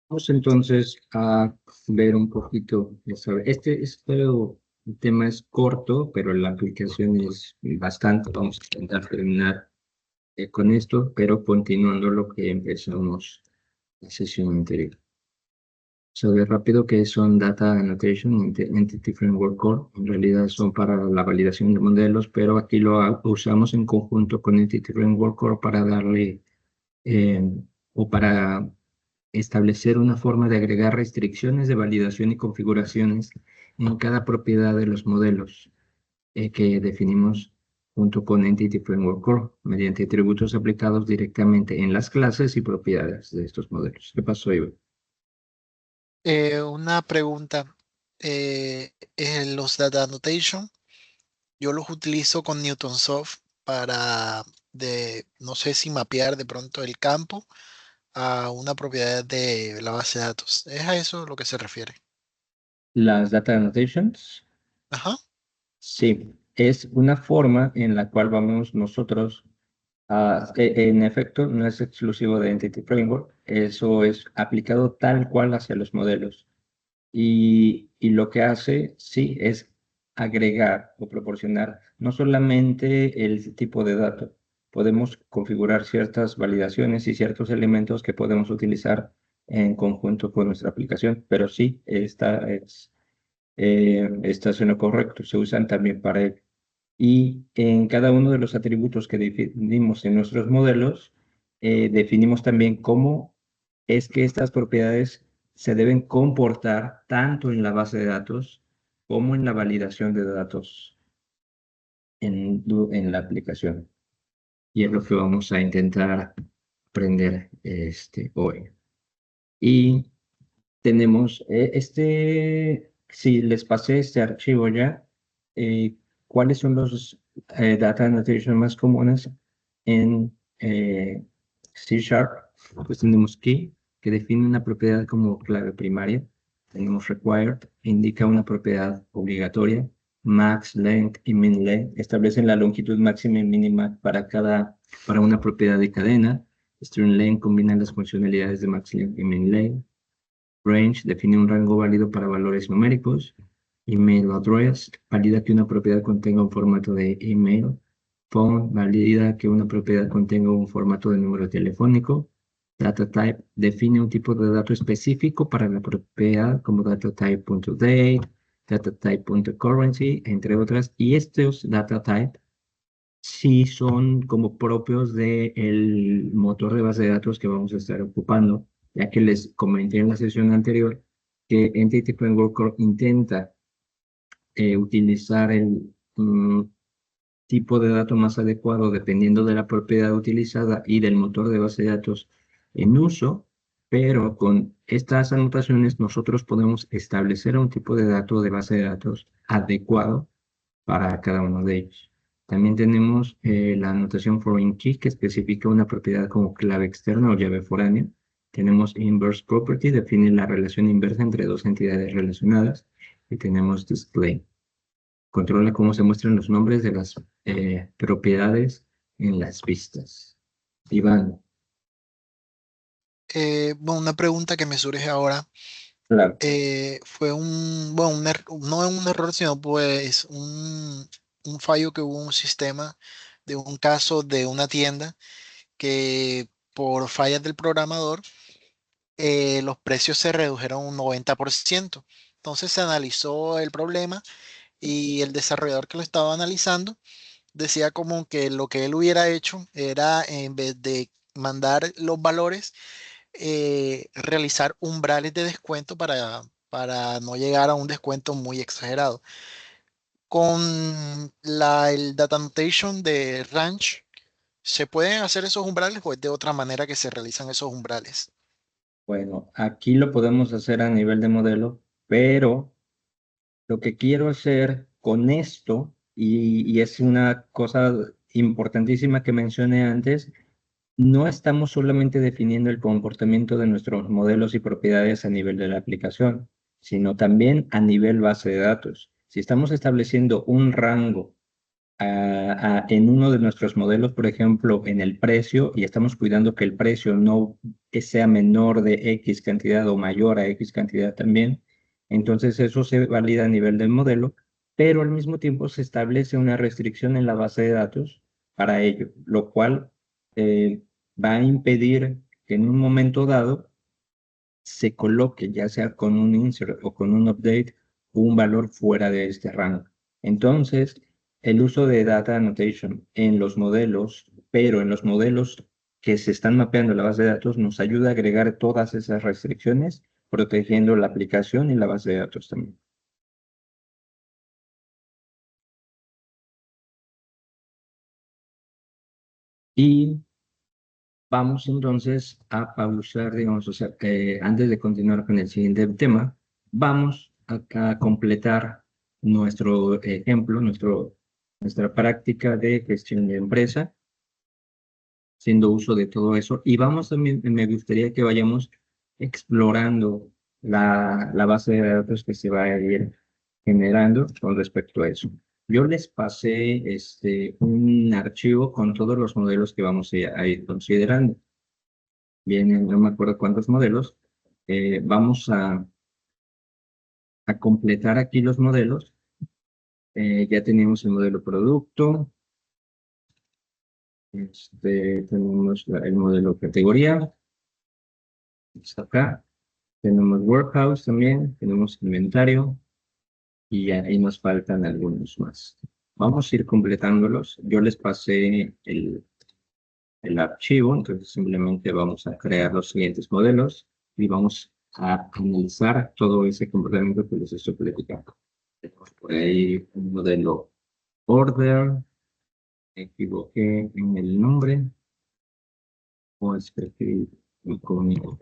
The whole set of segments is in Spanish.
Vamos entonces a ver un poquito. Este tema es corto, pero la aplicación es bastante. Vamos a intentar terminar con esto, pero continuando lo que empezamos la sesión anterior. Saber rápido que son Data Annotation Entity Framework Core. En realidad son para la validación de modelos, pero aquí usamos en conjunto con Entity Framework Core para darle eh, o para establecer una forma de agregar restricciones de validación y configuraciones en cada propiedad de los modelos que definimos junto con Entity Framework Core mediante atributos aplicados directamente en las clases y propiedades de estos modelos. ¿Qué pasó, Iván? Una pregunta. En los data annotation, yo los utilizo con Newtonsoft para, no sé si mapear de pronto el campo a una propiedad de la base de datos. ¿Es a eso lo que se refiere? Las data annotations, Ajá. sí, es una forma en la cual vamos nosotros en efecto, no es exclusivo de Entity Framework, eso es aplicado tal cual hacia los modelos. Y lo que hace, sí, es agregar o proporcionar no solamente el tipo de dato, podemos configurar ciertas validaciones y ciertos elementos que podemos utilizar en conjunto con nuestra aplicación, pero sí, está en lo correcto, se usan también para ello. Y en cada uno de los atributos que definimos en nuestros modelos, definimos también cómo es que estas propiedades se deben comportar tanto en la base de datos como en la validación de datos en la aplicación. Y es lo que vamos a intentar aprender hoy. Y tenemos si les pasé este archivo ya, ¿cuáles son los data annotation más comunes en C Sharp? Pues tenemos key, que define una propiedad como clave primaria. Tenemos required, indica una propiedad obligatoria. Max, length y min length establecen la longitud máxima y mínima para una propiedad de cadena. String length combina las funcionalidades de max length y min length. Range define un rango válido para valores numéricos. Email address valida que una propiedad contenga un formato de email. Phone valida que una propiedad contenga un formato de número telefónico. Data type define un tipo de dato específico para la propiedad como datatype.date, datatype.currency, entre otras. Y estos data type sí son como propios del motor de base de datos que vamos a estar ocupando, ya que les comenté en la sesión anterior que Entity Framework Core intenta utilizar el tipo de dato más adecuado dependiendo de la propiedad utilizada y del motor de base de datos en uso, pero con estas anotaciones nosotros podemos establecer un tipo de dato de base de datos adecuado para cada uno de ellos. También tenemos la anotación foreign key que especifica una propiedad como clave externa o llave foránea. Tenemos inverse property, define la relación inversa entre dos entidades relacionadas. Y tenemos display, controla cómo se muestran los nombres de las propiedades en las vistas. Iván, Bueno, una pregunta que me surge ahora. claro. Fue bueno, no un error, sino pues un fallo que hubo en un sistema de un caso de una tienda que por fallas del programador los precios se redujeron un 90%. Entonces se analizó el problema y el desarrollador que lo estaba analizando decía como que lo que él hubiera hecho era, en vez de mandar los valores, realizar umbrales de descuento para no llegar a un descuento muy exagerado. Con el data annotation de Ranch, ¿se pueden hacer esos umbrales o es de otra manera que se realizan esos umbrales? Bueno, aquí lo podemos hacer a nivel de modelo, pero lo que quiero hacer con esto, y es una cosa importantísima que mencioné antes, no estamos solamente definiendo el comportamiento de nuestros modelos y propiedades a nivel de la aplicación, sino también a nivel base de datos. Si estamos estableciendo un rango en uno de nuestros modelos, por ejemplo, en el precio, y estamos cuidando que el precio no sea menor de X cantidad o mayor a X cantidad también. Entonces eso se valida a nivel del modelo, pero al mismo tiempo se establece una restricción en la base de datos para ello, lo cual va a impedir que en un momento dado se coloque, ya sea con un insert o con un update, un valor fuera de este rango. Entonces, el uso de data annotation en los modelos, pero en los modelos que se están mapeando en la base de datos, nos ayuda a agregar todas esas restricciones, protegiendo la aplicación y la base de datos también. Y vamos entonces a pausar, digamos, o sea, antes de continuar con el siguiente tema, vamos a completar nuestro ejemplo, nuestra práctica de gestión de empresa, haciendo uso de todo eso. Y vamos también, me gustaría que vayamos explorando la base de datos que se va a ir generando con respecto a eso. Yo les pasé un archivo con todos los modelos que vamos a ir considerando. Vienen, no me acuerdo cuántos modelos. Vamos a completar aquí los modelos. Ya tenemos el modelo producto. Tenemos el modelo categoría. Está acá. Tenemos warehouse también. Tenemos inventario. Y ahí nos faltan algunos más. Vamos a ir completándolos. Yo les pasé el archivo, entonces simplemente vamos a crear los siguientes modelos y vamos a analizar todo ese comportamiento que les estoy platicando. Tenemos por ahí un modelo order, me equivoqué en el nombre, o escribir conmigo.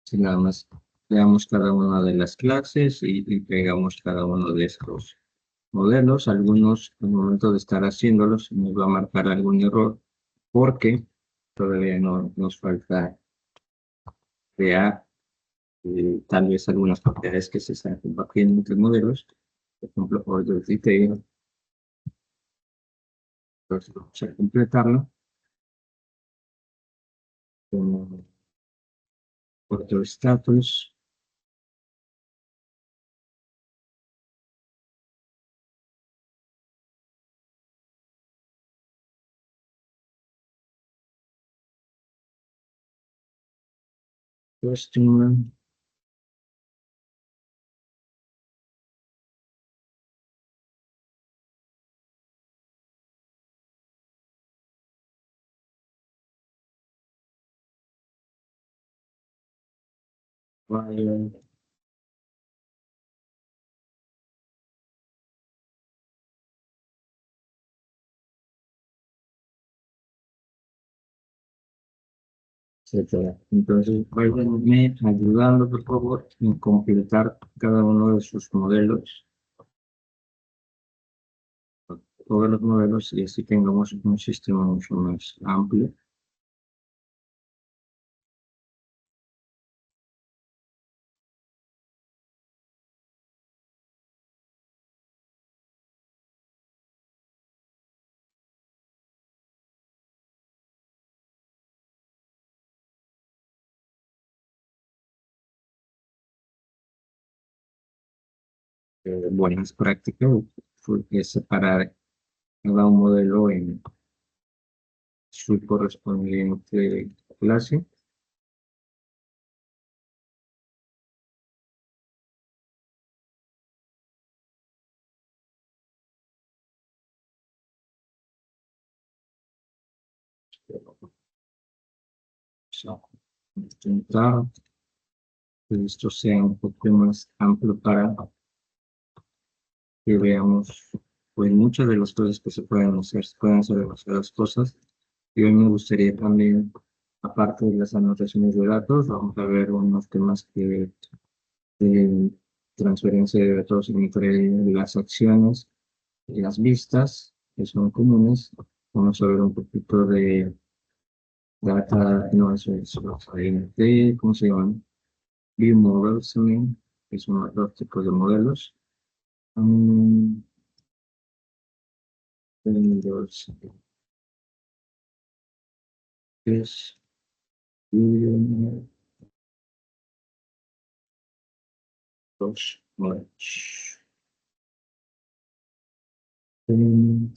Si nada más veamos cada una de las clases y pegamos cada uno de estos modelos. Algunos, al momento de estar haciéndolos, nos va a marcar algún error porque todavía no nos falta crear tal vez algunas propiedades que se están compartiendo entre modelos. Por ejemplo, order detail. Entonces vamos a completarlo. Como order status. Customer. Buyer. Etcétera. Entonces, váyanme ayudando, por favor, en completar cada uno de sus modelos, todos los modelos, y así tengamos un sistema mucho más amplio. Buenas prácticas, porque separar cada un modelo en su correspondiente clase. So, intentar que esto sea un poco más amplio para que veamos pues muchas de las cosas que se pueden hacer demasiadas cosas. Y hoy me gustaría también, aparte de las anotaciones de datos, vamos a ver unos temas que de transferencia de datos entre las acciones y las vistas, que son comunes. Vamos a ver un poquito de data, no, eso es, ¿cómo se llaman? View models también. Es uno de los tipos de modelos. Mm, Windows 3, dos modelos. Mm,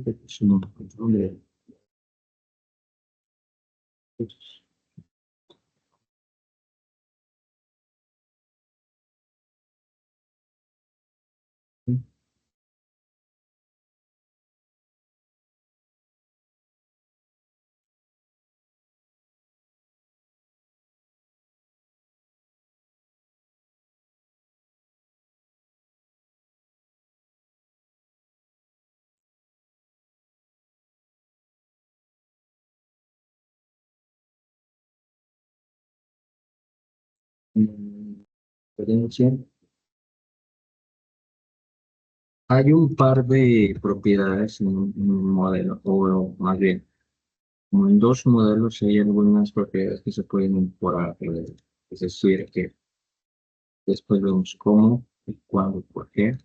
Es un control de datos. Diferencia. Hay un par de propiedades en un modelo, o más bien, como en dos modelos hay algunas propiedades que se pueden incorporar. Es decir, que después vemos cómo, y cuándo, por qué.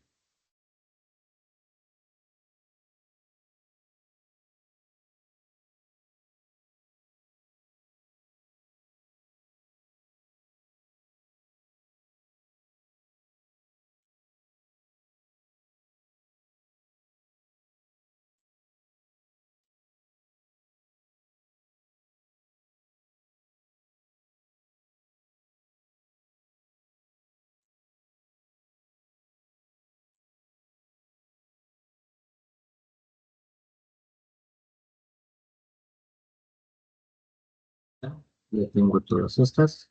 Ya tengo todas estas.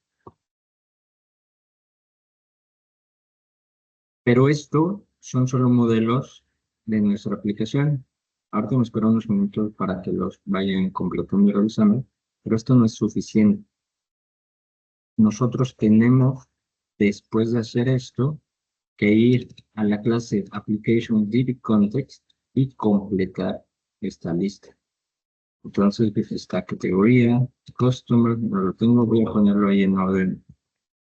Pero esto son solo modelos de nuestra aplicación. Ahora me espero unos minutos para que los vayan completando y revisando, pero esto no es suficiente. Nosotros tenemos, después de hacer esto, que ir a la clase Application DB Context y completar esta lista. Entonces, esta categoría, Customer, no lo tengo, voy a ponerlo ahí en orden,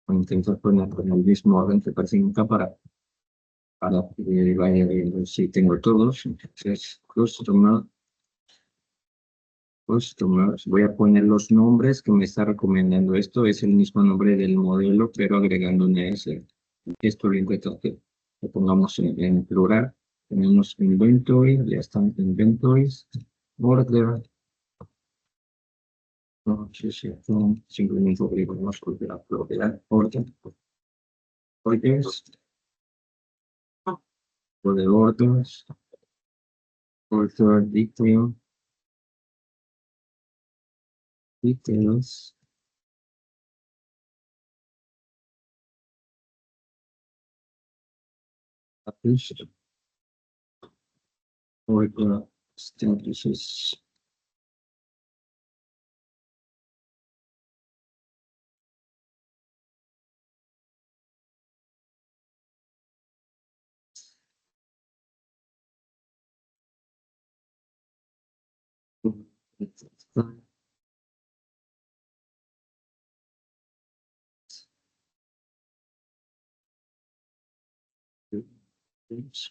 o intentar ponerlo en el mismo orden que presenta para que vaya viendo si tengo todos. Entonces, customers, voy a poner los nombres que me está recomendando. Esto es el mismo nombre del modelo, pero agregando una S. Esto lo intento que lo pongamos en plural. Tenemos inventory, ya están inventories, order, no sé si simplemente abrimos la propiedad, order, orders, order orders, order details, published, order statuses,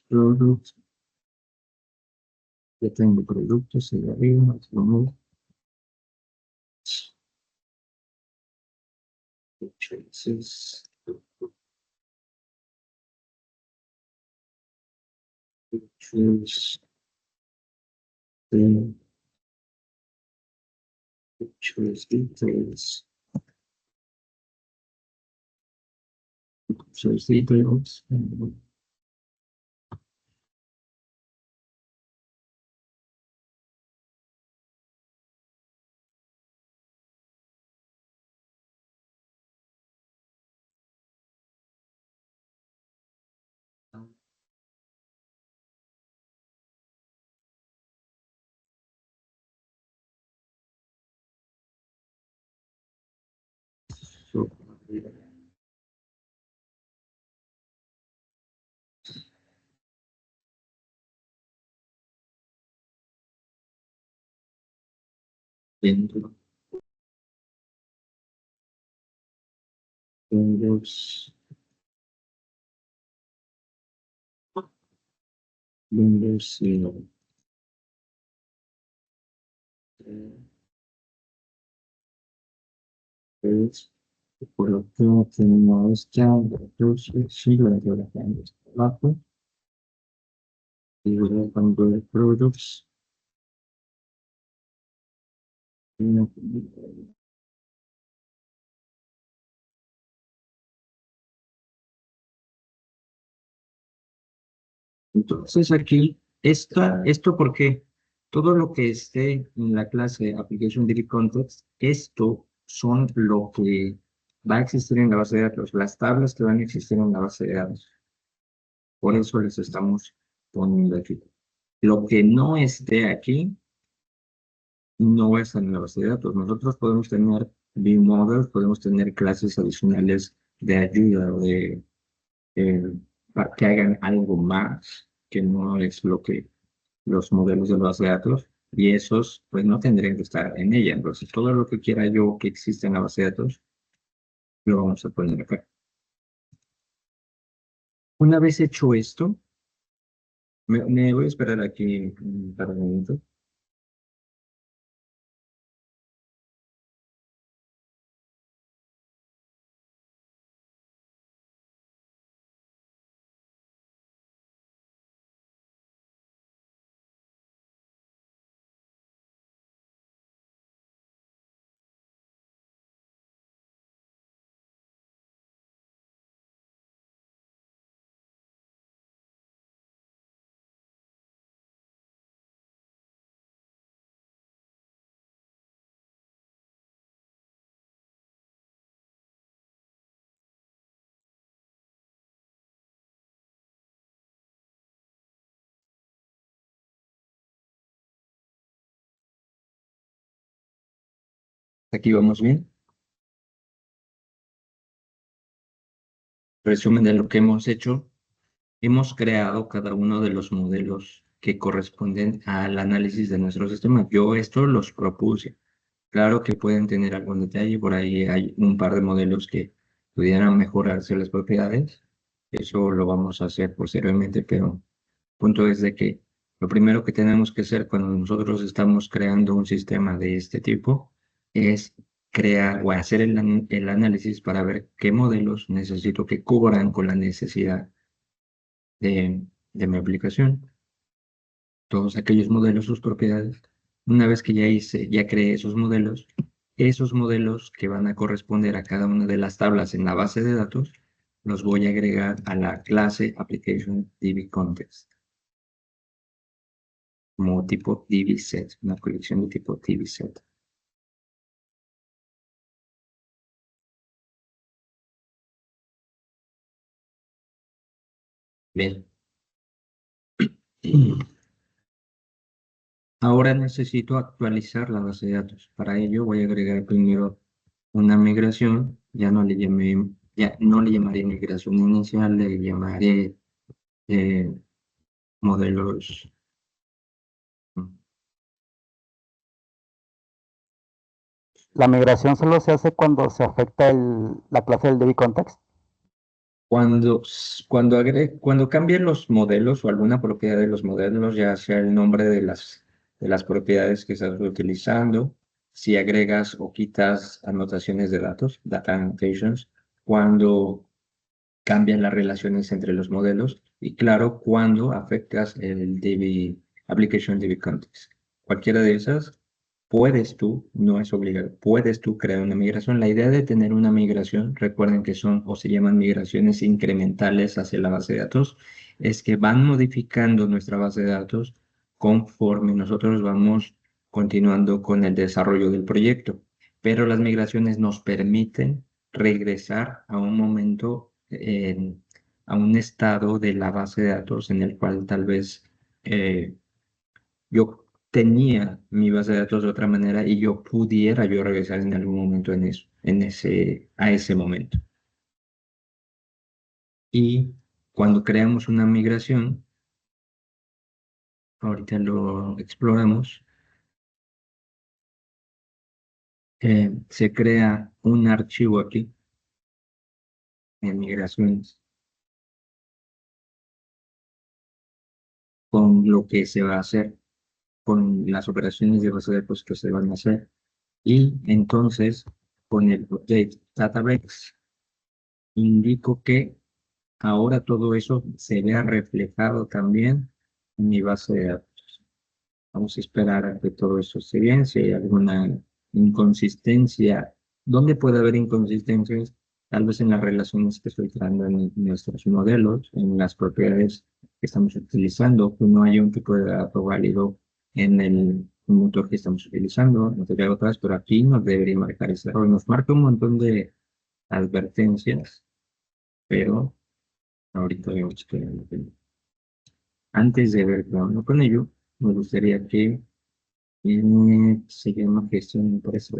product, ya tengo productos y de arriba, purchases, purchase, purchase details, purchase details, so, dentro Windows, Windows y pues, por lo que tenemos ya entonces sí lo de abajo y voy a poner products. Entonces aquí, esto porque todo lo que esté en la clase Application Db Context, esto son lo que va a existir en la base de datos, las tablas que van a existir en la base de datos. Por eso les estamos poniendo aquí. Lo que no esté aquí, no va a estar en la base de datos. Nosotros podemos tener models, podemos tener clases adicionales de ayuda o de eh, para que hagan algo más que no es lo que los modelos de base de datos, y esos pues no tendrían que estar en ella. Entonces, todo lo que quiera yo que exista en la base de datos, lo vamos a poner acá. Una vez hecho esto, me voy a esperar aquí un par de minutos. Aquí vamos bien. Resumen de lo que hemos hecho. Hemos creado cada uno de los modelos que corresponden al análisis de nuestro sistema. Yo esto los propuse. Claro que pueden tener algún detalle, por ahí hay un par de modelos que pudieran mejorarse las propiedades. Eso lo vamos a hacer posteriormente, pero el punto es de que lo primero que tenemos que hacer cuando nosotros estamos creando un sistema de este tipo es crear o hacer el análisis para ver qué modelos necesito que cubran con la necesidad de mi aplicación. Todos aquellos modelos, sus propiedades. Una vez que ya creé esos modelos que van a corresponder a cada una de las tablas en la base de datos, los voy a agregar a la clase Application DB Context como tipo DB set, una colección de tipo DB set. Bien. Ahora necesito actualizar la base de datos. Para ello voy a agregar primero una migración. Ya no le llamaré migración inicial, le llamaré eh, modelos. La migración solo se hace cuando se afecta la clase del DB context. Cuando cambien los modelos o alguna propiedad de los modelos, ya sea el nombre de las propiedades que estás utilizando, si agregas o quitas anotaciones de datos, data annotations, cuando cambian las relaciones entre los modelos y claro, cuando afectas el DB, Application DB Context. Cualquiera de esas, puedes tú, no es obligado, puedes tú crear una migración. La idea de tener una migración, recuerden que son o se llaman migraciones incrementales hacia la base de datos, es que van modificando nuestra base de datos conforme nosotros vamos continuando con el desarrollo del proyecto. Pero las migraciones nos permiten regresar a un momento, a un estado de la base de datos en el cual tal vez eh, yo tenía mi base de datos de otra manera y yo regresar en algún momento en eso, a ese momento. Y cuando creamos una migración, ahorita lo exploramos, se crea un archivo aquí en migraciones con lo que se va a hacer, con las operaciones de base de datos que se van a hacer. Y entonces, con el update database, indico que ahora todo eso se vea reflejado también en mi base de datos. Vamos a esperar a que todo eso esté bien. Si hay alguna inconsistencia, ¿dónde puede haber inconsistencias? Tal vez en las relaciones que estoy creando en nuestros modelos, en las propiedades que estamos utilizando, que no hay un tipo de dato válido en el motor que estamos utilizando, no te otras, pero aquí nos debería marcar ese error. Nos marca un montón de advertencias, pero ahorita vemos que antes de ver qué onda con ello, me gustaría que se llama gestión de empresa.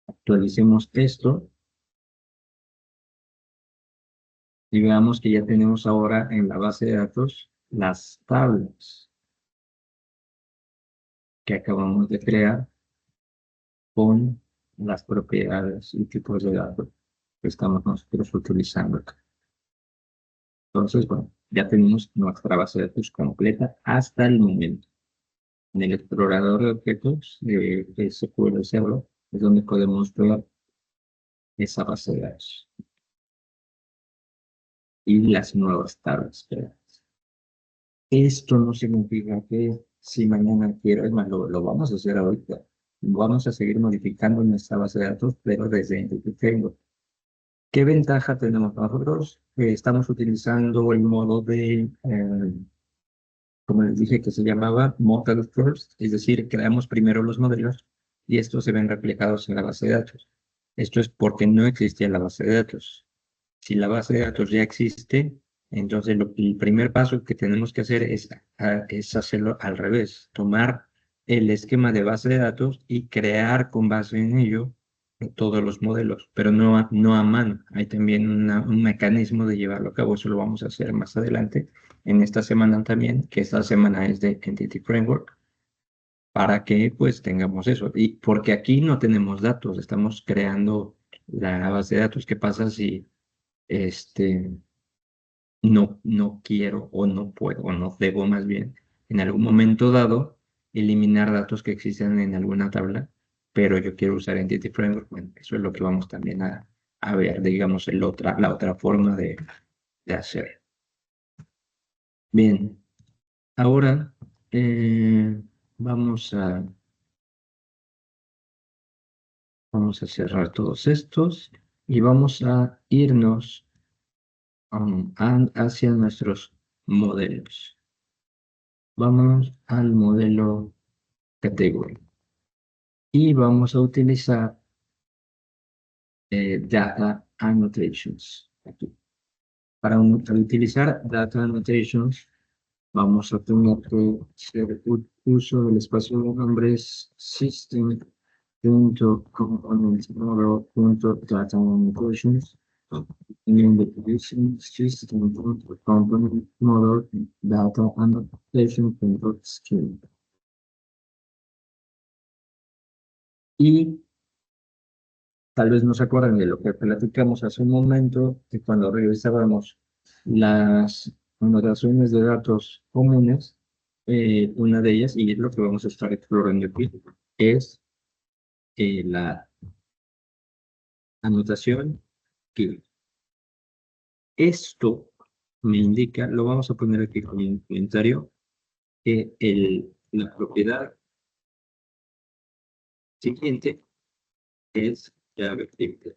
Actualicemos esto y veamos que ya tenemos ahora en la base de datos las tablas que acabamos de crear con las propiedades y tipos de datos que estamos nosotros utilizando acá. Entonces, bueno, ya tenemos nuestra base de datos completa hasta el momento. En el explorador de objetos de SQL Server es donde podemos ver esa base de datos y las nuevas tablas creadas. Esto no significa que si mañana quiero, es más, lo vamos a hacer ahorita. Vamos a seguir modificando nuestra base de datos, pero desde Entity Framework. ¿Qué ventaja tenemos nosotros? Estamos utilizando el modo de, como les dije, que se llamaba Model First, es decir, creamos primero los modelos y estos se ven reflejados en la base de datos. Esto es porque no existía la base de datos. Si la base de datos ya existe, entonces el primer paso que tenemos que hacer es hacerlo al revés, tomar el esquema de base de datos y crear con base en ello todos los modelos, pero no a mano. Hay también un mecanismo de llevarlo a cabo, eso lo vamos a hacer más adelante, en esta semana también, que esta semana es de Entity Framework, para que pues tengamos eso. Y porque aquí no tenemos datos, estamos creando la base de datos. ¿Qué pasa si no quiero o no puedo o no debo más bien en algún momento dado eliminar datos que existen en alguna tabla, pero yo quiero usar Entity Framework? Bueno, eso es lo que vamos también a ver, digamos, la otra forma de hacer. Bien, ahora vamos a cerrar todos estos y vamos a irnos hacia nuestros modelos. Vamos al modelo category y vamos a utilizar data annotations aquí. Para utilizar data annotations vamos a tener que hacer uso del espacio de nombres system.componentModel.data annotations y en definition system.componentModel data annotation.string. Y tal vez no se acuerdan de lo que platicamos hace un momento, que cuando revisábamos las anotaciones de datos comunes, una de ellas, y es lo que vamos a estar explorando aquí, es la anotación que esto me indica, lo vamos a poner aquí con un comentario, que la propiedad siguiente es JavaScript.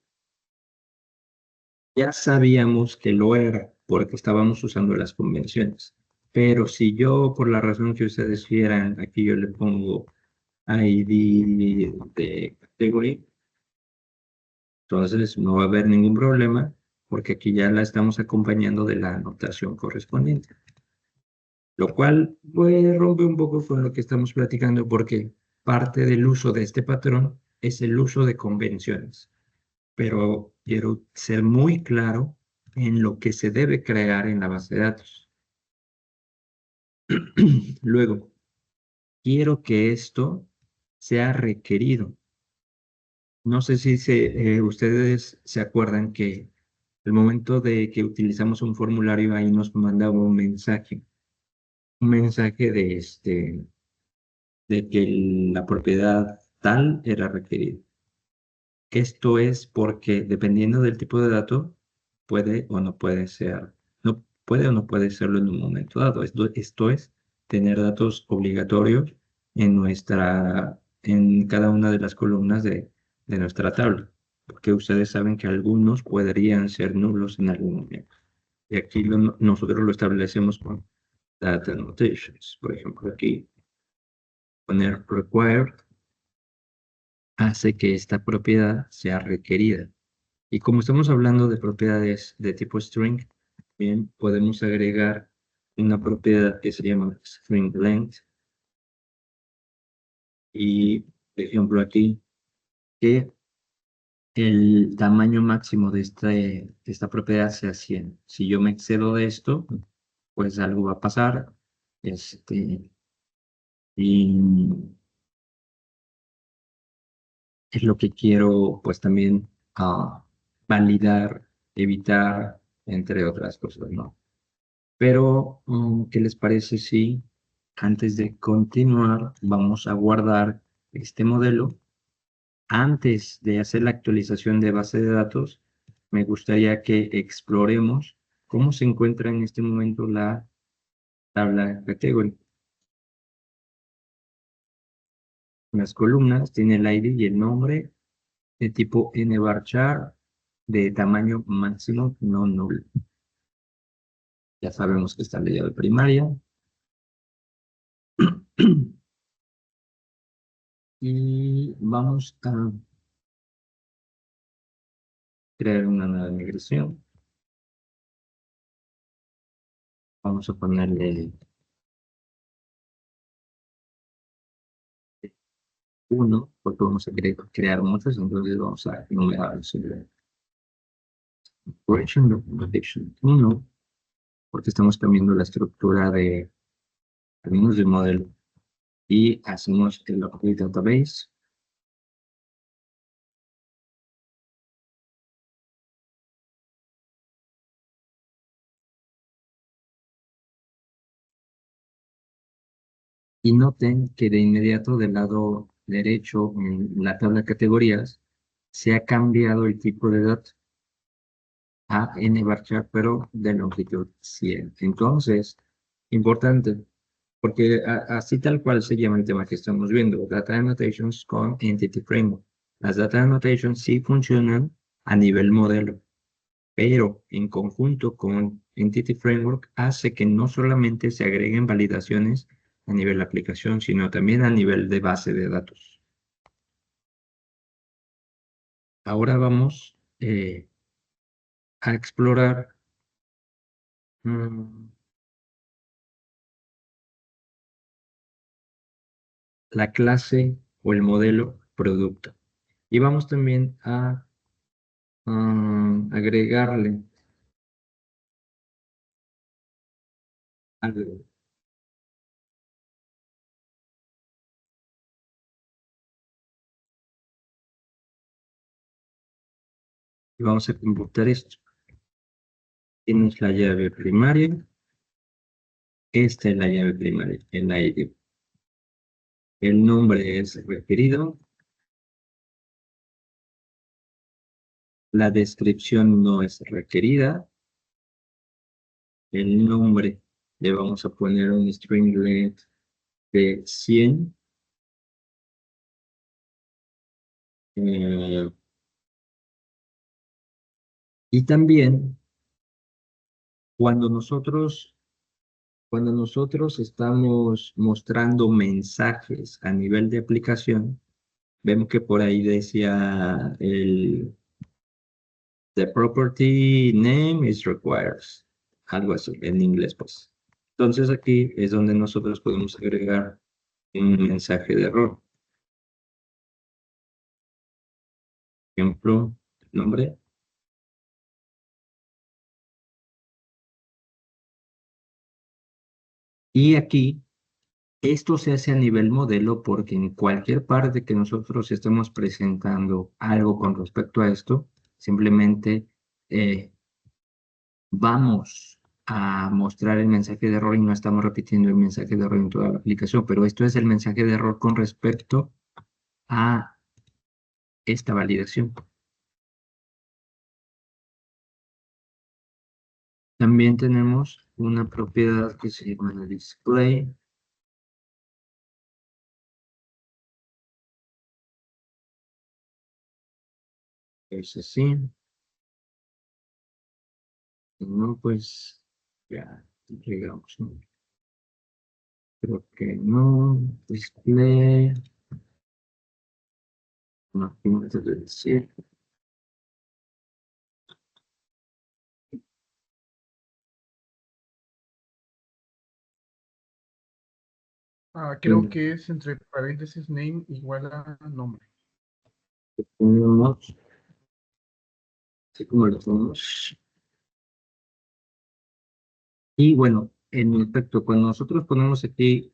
Ya sabíamos que lo era porque estábamos usando las convenciones. Pero si yo, por la razón que ustedes quieran, aquí yo le pongo ID de category, entonces no va a haber ningún problema porque aquí ya la estamos acompañando de la anotación correspondiente. Lo cual pues, rompe un poco con lo que estamos platicando porque parte del uso de este patrón es el uso de convenciones. Pero quiero ser muy claro en lo que se debe crear en la base de datos. Luego, quiero que esto sea requerido. No sé si ustedes se acuerdan que el momento de que utilizamos un formulario ahí nos mandaba un mensaje de que la propiedad tal era requerida. Esto es porque dependiendo del tipo de dato, puede o no puede ser, no puede o no puede serlo en un momento dado. Esto es tener datos obligatorios en cada una de las columnas de nuestra tabla, porque ustedes saben que algunos podrían ser nulos en algún momento. Y aquí nosotros lo establecemos con data annotations. Por ejemplo, aquí poner required hace que esta propiedad sea requerida. Y como estamos hablando de propiedades de tipo string, bien, podemos agregar una propiedad que se llama string length. Y, por ejemplo, aquí, que el tamaño máximo de esta propiedad sea 100. Si yo me excedo de esto, pues algo va a pasar. Y es lo que quiero, pues también validar, evitar, entre otras cosas, ¿no? Pero, ¿qué les parece si antes de continuar vamos a guardar este modelo? Antes de hacer la actualización de base de datos, me gustaría que exploremos cómo se encuentra en este momento la tabla category. Las columnas tienen el ID y el nombre de tipo nvarchar de tamaño máximo no null. Ya sabemos que está la llave primaria. Y vamos a crear una nueva migración. Vamos a ponerle 1, porque vamos a crear muchos, entonces vamos a enumerar el Operation Documentation 1, porque estamos cambiando la estructura de algunos del modelo. Y hacemos el update database. Y noten que de inmediato del lado derecho, en la tabla de categorías, se ha cambiado el tipo de dato a nvarchar, pero de longitud 100. Entonces, importante, porque así tal cual se llama el tema que estamos viendo, Data Annotations con Entity Framework. Las Data Annotations sí funcionan a nivel modelo, pero en conjunto con Entity Framework hace que no solamente se agreguen validaciones a nivel de aplicación, sino también a nivel de base de datos. Ahora vamos a explorar la clase o el modelo producto. Y vamos también a agregarle algo. Y vamos a computar esto. Tienes la llave primaria. Esta es la llave primaria, el ID. El nombre es requerido. La descripción no es requerida. El nombre le vamos a poner un string length de 100. Y también cuando nosotros estamos mostrando mensajes a nivel de aplicación, vemos que por ahí decía the property name is required, algo así en inglés, pues. Entonces aquí es donde nosotros podemos agregar un mensaje de error. Ejemplo, nombre. Y aquí Esto se hace a nivel modelo porque en cualquier parte que nosotros estemos presentando algo con respecto a esto, simplemente vamos a mostrar el mensaje de error y no estamos repitiendo el mensaje de error en toda la aplicación, pero esto es el mensaje de error con respecto a esta validación. También tenemos una propiedad que se llama display. Es así. No, pues ya llegamos, ¿no? Creo que no. Display. No, antes de decir. Creo que es entre paréntesis name igual a nombre. Ponemos, así como lo ponemos. Y bueno, en efecto, cuando nosotros ponemos aquí,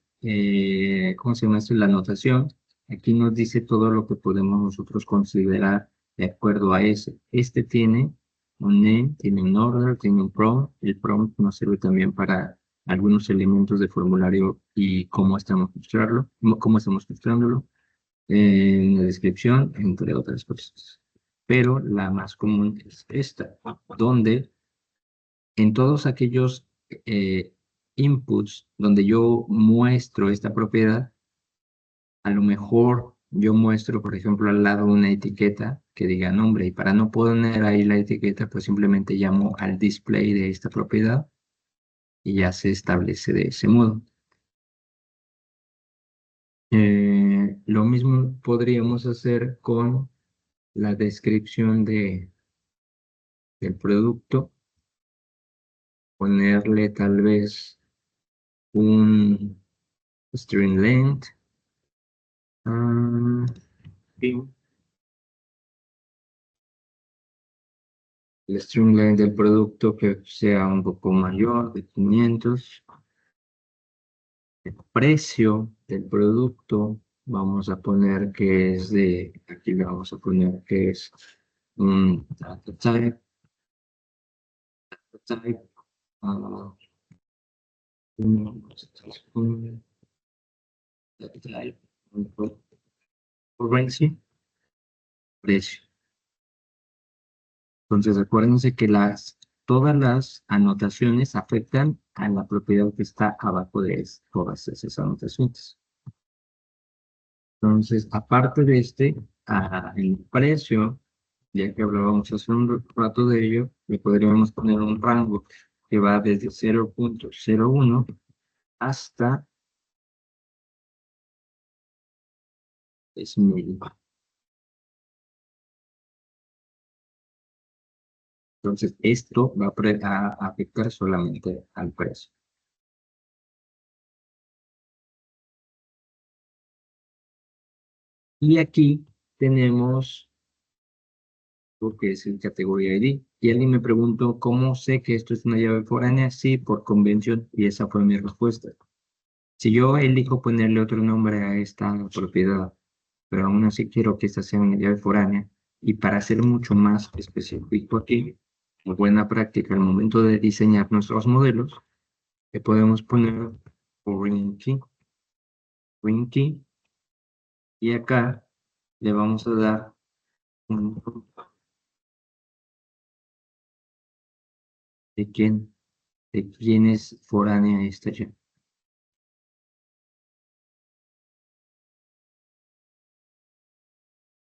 ¿cómo se llama esto? La anotación, aquí nos dice todo lo que podemos nosotros considerar de acuerdo a ese. Este tiene un name, tiene un order, tiene un prompt. El prompt nos sirve también para algunos elementos de formulario y cómo estamos mostrarlo, cómo estamos mostrándolo, en la descripción, entre otras cosas. Pero la más común es esta, donde en todos aquellos inputs donde yo muestro esta propiedad, a lo mejor yo muestro, por ejemplo, al lado una etiqueta que diga nombre y para no poner ahí la etiqueta, pues simplemente llamo al display de esta propiedad y ya se establece de ese modo. Lo mismo podríamos hacer con la descripción del producto, ponerle tal vez un string length. Sí. El string length del producto que sea un poco mayor, de 500. El precio del producto, vamos a poner que es de, aquí le vamos a poner que es un data type, uh, data type, currency, precio. Entonces, acuérdense que todas las anotaciones afectan a la propiedad que está abajo de todas esas anotaciones. Entonces, aparte de el precio, ya que hablábamos hace un rato de ello, le podríamos poner un rango que va desde 0.01 hasta 10,000. Entonces, esto va a afectar solamente al precio. Y aquí tenemos lo que es el categoría ID. Y alguien me preguntó, ¿cómo sé que esto es una llave foránea? Sí, por convención, y esa fue mi respuesta. Si yo elijo ponerle otro nombre a esta propiedad, pero aún así quiero que esta sea una llave foránea, y para ser mucho más específico aquí, en buena práctica al momento de diseñar nuestros modelos, le podemos poner foreign key, y acá le vamos a dar un de quién es foránea esta llave.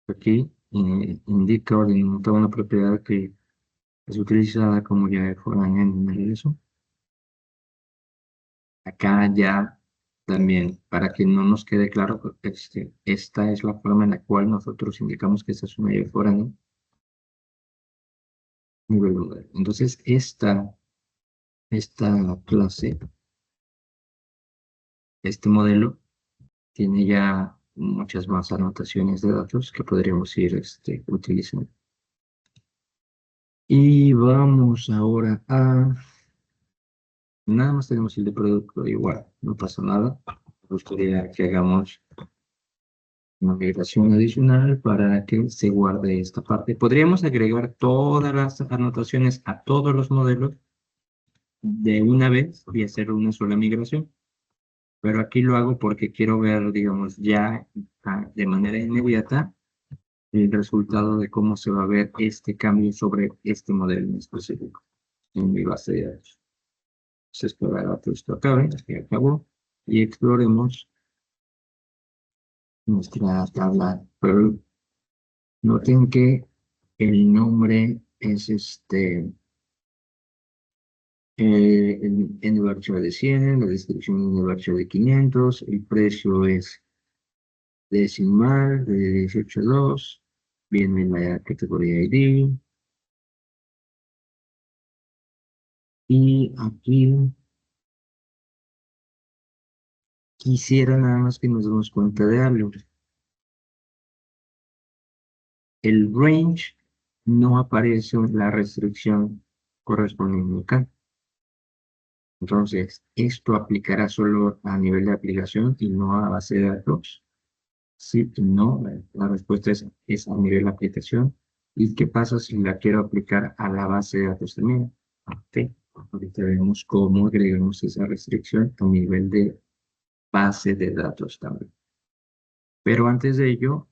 Aquí indica ordenamiento una propiedad que es utilizada como llave foránea en el eso. Acá ya también, para que no nos quede claro, esta es la forma en la cual nosotros indicamos que esta es una llave foránea. Nivel modelo. Entonces, esta clase, este modelo, tiene ya muchas más anotaciones de datos que podríamos ir utilizando. Y vamos ahora a... Nada más tenemos el de producto, igual, no pasa nada. gustaría que hagamos una migración adicional para que se guarde esta parte. Podríamos agregar todas las anotaciones a todos los modelos de una vez y hacer una sola migración. Pero aquí lo hago porque quiero ver, digamos, ya de manera inmediata el resultado de cómo se va a ver este cambio sobre este modelo en específico en mi base de datos. Entonces, esperar que esto acabe, que acabó, y exploremos nuestra tabla. Pero noten que el nombre es en el archivo de 100, la descripción en el archivo de 500, el precio es decimal de 18.2, viene la categoría ID, y aquí quisiera nada más que nos demos cuenta de algo. El range no aparece en la restricción correspondiente acá. Entonces, esto aplicará solo a nivel de aplicación y no a base de datos. Sí y no, la respuesta es a nivel de aplicación. ¿Y qué pasa si la quiero aplicar a la base de datos también? Ok, ahorita vemos cómo agregamos esa restricción a nivel de base de datos también. Pero antes de ello,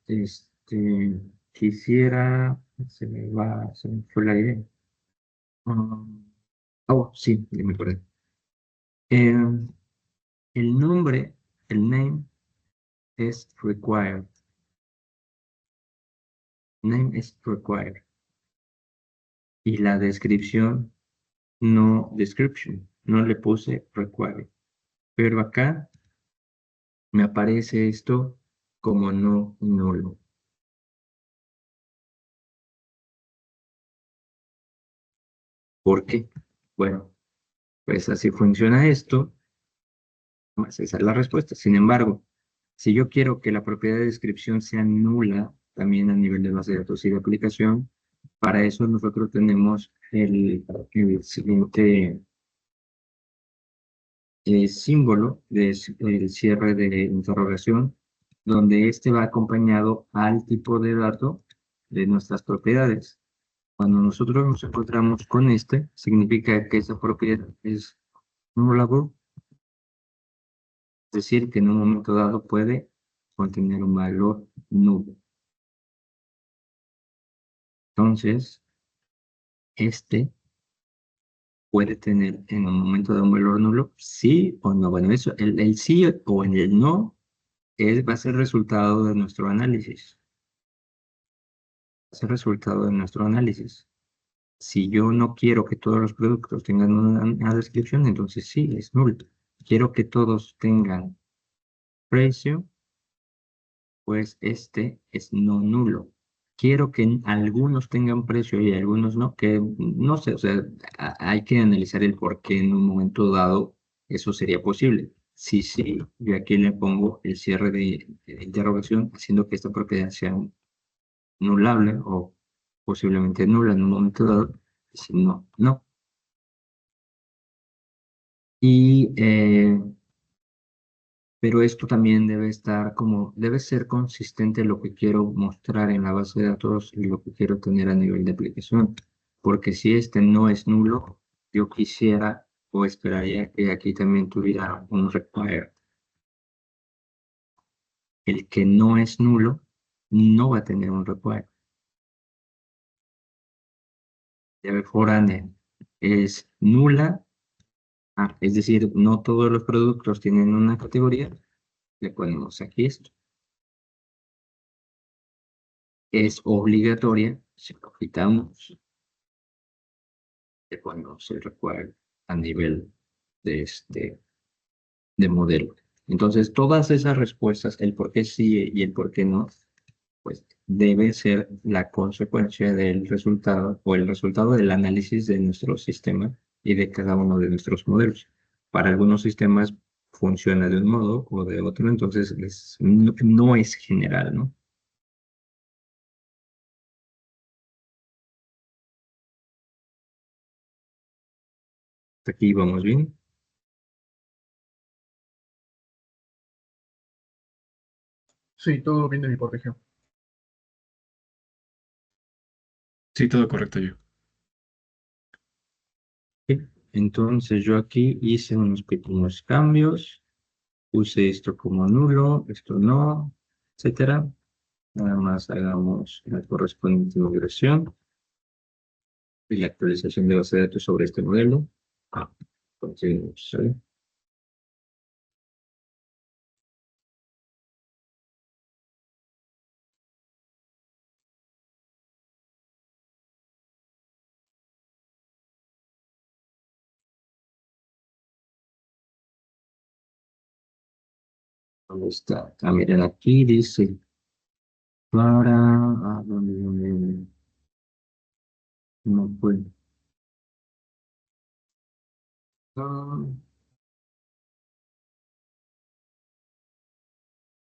quisiera, se me fue la idea. Oh, sí, ya me acordé. El nombre, el name es required. Name es required. Y la descripción, no description. No le puse required. Pero acá me aparece esto como no nulo. ¿Por qué? Bueno, pues así funciona esto. Pues esa es la respuesta. Sin embargo, si yo quiero que la propiedad de descripción sea nula también a nivel de base de datos y de aplicación, para eso nosotros tenemos el siguiente símbolo del cierre de interrogación, donde este va acompañado al tipo de dato de nuestras propiedades. Cuando nosotros nos encontramos con este, significa que esa propiedad es nullable, es decir, que en un momento dado puede contener un valor nulo. Entonces, este puede tener en un momento dado un valor nulo, sí o no. Bueno, eso, el sí o el no va a ser resultado de nuestro análisis. Va a ser resultado de nuestro análisis. Si yo no quiero que todos los productos tengan una descripción, entonces sí, es nulo. Quiero que todos tengan precio, pues este es no nulo. Quiero que algunos tengan precio y algunos no, que no sé, o sea, hay que analizar el por qué en un momento dado eso sería posible. Sí, sí, yo aquí le pongo el cierre de interrogación, haciendo que esta propiedad sea nulable o posiblemente nula en un momento dado. Si no, no. Y pero esto también debe estar como, debe ser consistente lo que quiero mostrar en la base de datos y lo que quiero tener a nivel de aplicación. Porque si este no es nulo, yo quisiera o esperaría que aquí también tuviera un require. El que no es nulo no va a tener un require. Debe foránea es nula, es decir, no todos los productos tienen una categoría, le ponemos aquí esto. Es obligatoria, si lo quitamos, le ponemos el require a nivel de de modelo. Entonces, todas esas respuestas, el por qué sí y el por qué no, pues debe ser la consecuencia del resultado o el resultado del análisis de nuestro sistema y de cada uno de nuestros modelos. Para algunos sistemas funciona de un modo o de otro, entonces no es general, ¿no? Aquí vamos bien. Sí, todo bien de mi parte, Geo. Sí, todo correcto yo. Ok. Entonces yo aquí hice unos pequeños cambios. Puse esto como nulo, esto no, etcétera. Nada más hagamos la correspondiente migración y la actualización de base de datos sobre este modelo. Continuamos, ¿sale? ¿Dónde está? Ah, miren, aquí dice para... ¿dónde? No puede. Ah,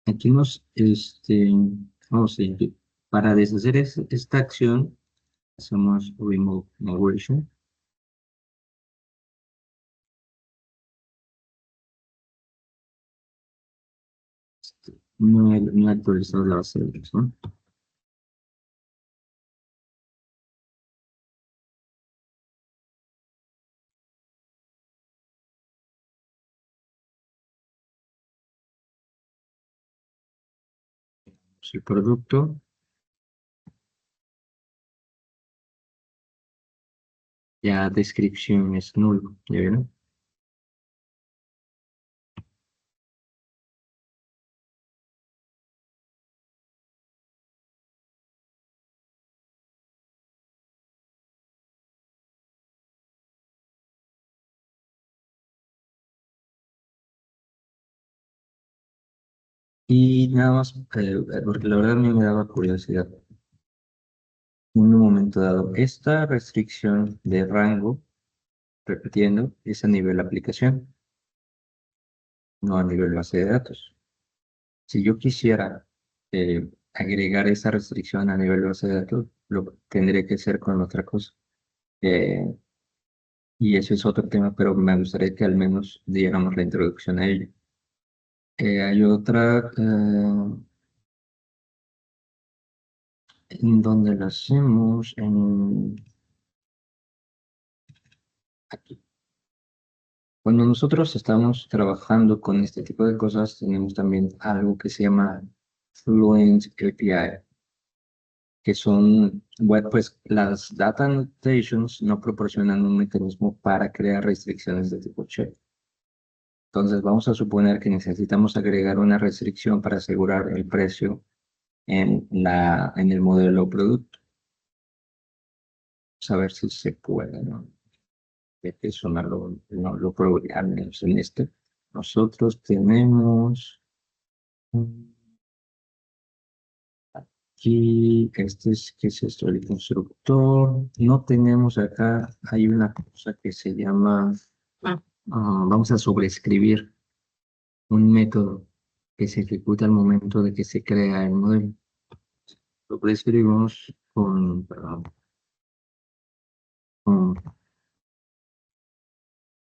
aquí vamos a ir. Para deshacer esta acción, hacemos remove migration. No he actualizado la base de datos, ¿no? El producto, ya descripción es nulo, ¿ya vieron? Y nada más, porque la verdad a mí me daba curiosidad. En un momento dado, esta restricción de rango, repitiendo, es a nivel aplicación, no a nivel base de datos. Si yo quisiera agregar esa restricción a nivel base de datos, lo tendría que hacer con otra cosa. Eh, y eso es otro tema, pero me gustaría que al menos diéramos la introducción a ello. Hay otra en donde lo hacemos aquí. Cuando nosotros estamos trabajando con este tipo de cosas, tenemos también algo que se llama Fluent API, que son, bueno, pues las data annotations no proporcionan un mecanismo para crear restricciones de tipo check. Entonces vamos a suponer que necesitamos agregar una restricción para asegurar el precio en el modelo producto. Vamos a ver si se puede, ¿no? Eso no lo probé, al menos en este. Nosotros tenemos aquí, ¿qué es esto? El constructor. No tenemos acá, hay una cosa que se llama, vamos a sobreescribir un método que se ejecuta al momento de que se crea el modelo. Sobreescribimos perdón,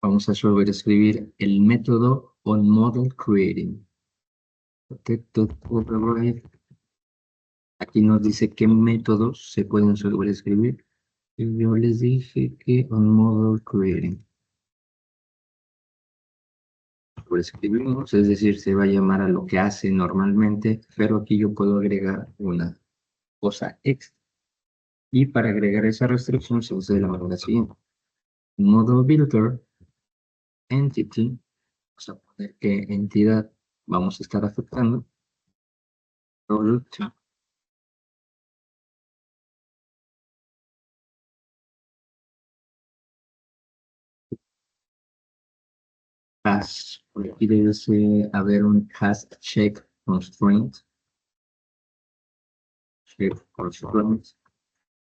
vamos a sobreescribir el método onModelCreating. Protected override. Aquí nos dice qué métodos se pueden sobreescribir. Y yo les dije que onModelCreating. Sobreescribimos, es decir, se va a llamar a lo que hace normalmente, pero aquí yo puedo agregar una cosa extra. Y para agregar esa restricción se usa de la manera siguiente. Model Builder, Entity, vamos a poner qué entidad vamos a estar afectando. Product, hash, porque aquí debe haber un hash check constraint. Check constraint.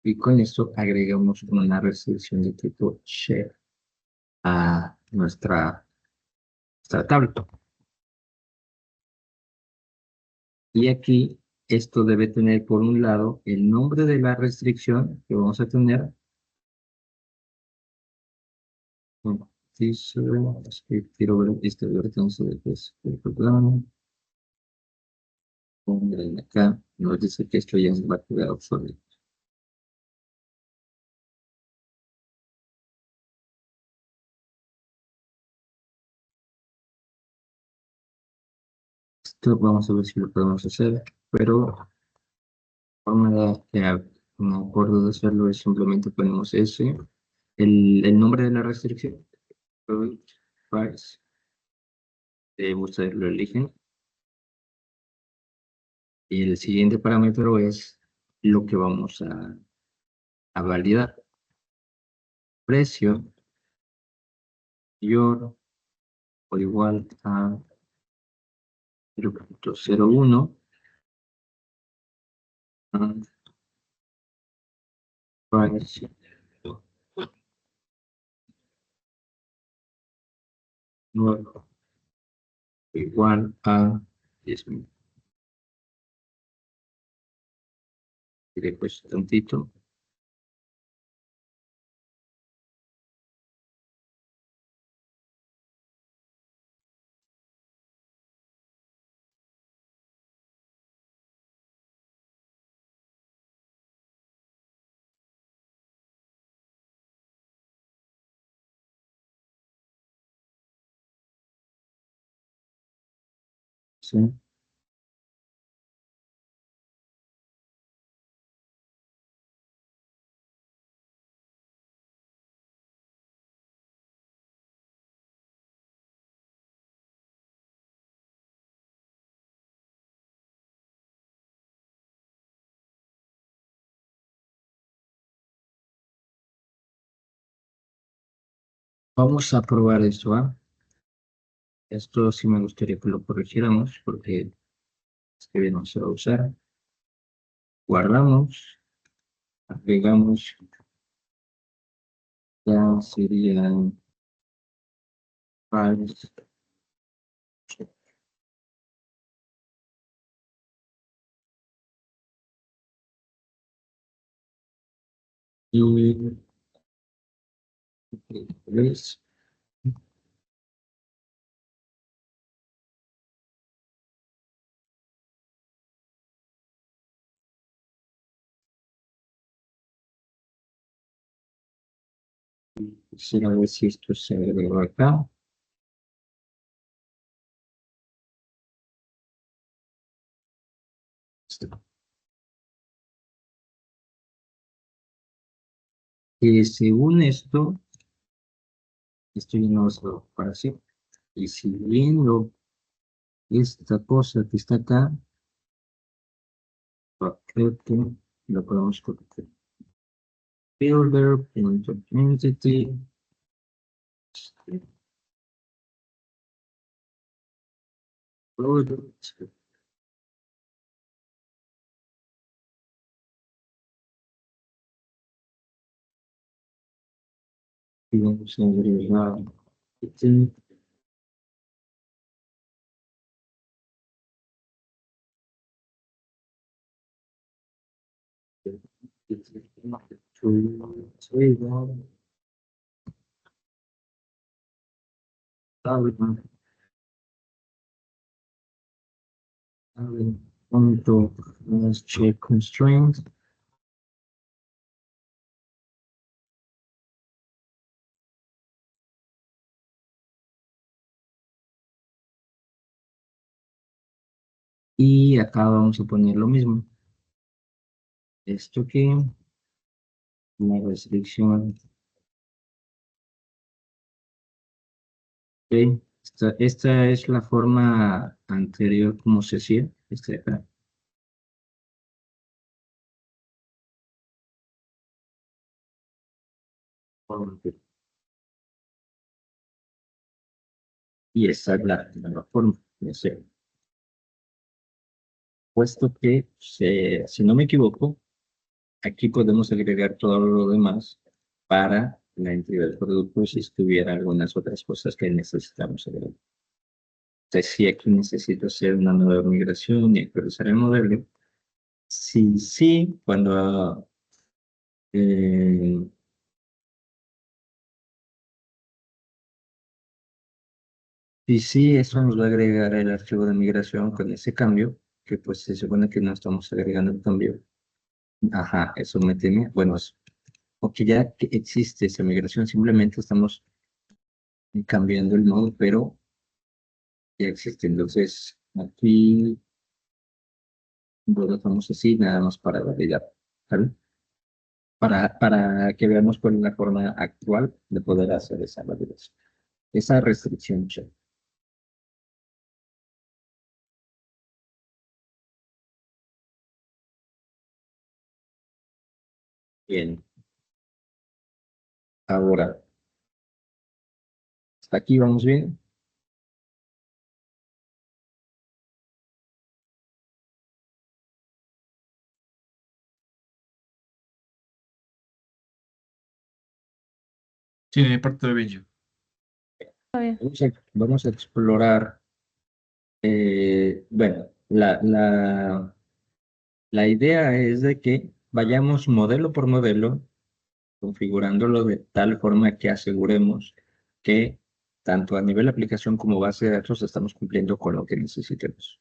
Y con esto agregamos una restricción de tipo check a nuestra tabla. Y aquí esto debe tener por un lado el nombre de la restricción que vamos a tener. Dice, quiero ver este entonces, Miren acá, nos dice que esto ya se va a quedar obsoleto. Esto vamos a ver si lo podemos hacer, pero la forma que me acuerdo de hacerlo es simplemente ponemos ese, el nombre de la restricción, price, ustedes lo eligen, y el siguiente parámetro es lo que vamos a validar. Precio mayor o igual a 0.01 price nuevo igual a 10.000. Y después tantito. ¿Sí? Vamos a probar esto, ¿ah? Esto sí me gustaría que lo corrigiéramos porque este bien no se va a usar. Guardamos, agregamos, ya serían files. Y ¿ves? Quisiera ver si esto se agregó acá. Y según esto ya no va a ser para así. Y siguiendo esta cosa que está acá, creo que lo podemos colocar. Builder.entity. Product. Y vamos a agregar este. Punto check constraint. Y acá vamos a poner lo mismo. Esto que la restricción. Ok, esta es la forma anterior como se hacía. Este de acá. Y esta es la nueva forma de hacer. Puesto que, si no me equivoco, aquí podemos agregar todo lo demás para la entrega del producto si estuviera algunas otras cosas que necesitamos agregar. Entonces, si aquí necesito hacer una nueva migración y actualizar el modelo, sí, cuando eh, sí, eso nos va a agregar el archivo de migración con ese cambio que pues se supone que no estamos agregando el cambio. Ajá, eso me temía. Bueno, o que ya que existe esa migración, simplemente estamos cambiando el nodo, pero ya existe. Entonces, aquí lo dejamos así, nada más para validar, ¿vale? Para que veamos cuál es la forma actual de poder hacer esa validación, esa restricción check. Bien, ahora, hasta aquí vamos bien. Sí, de mi parte todo bien yo. Está bien. Vamos a explorar, bueno, la idea es de que vayamos modelo por modelo, configurándolo de tal forma que aseguremos que tanto a nivel aplicación como base de datos estamos cumpliendo con lo que necesitemos.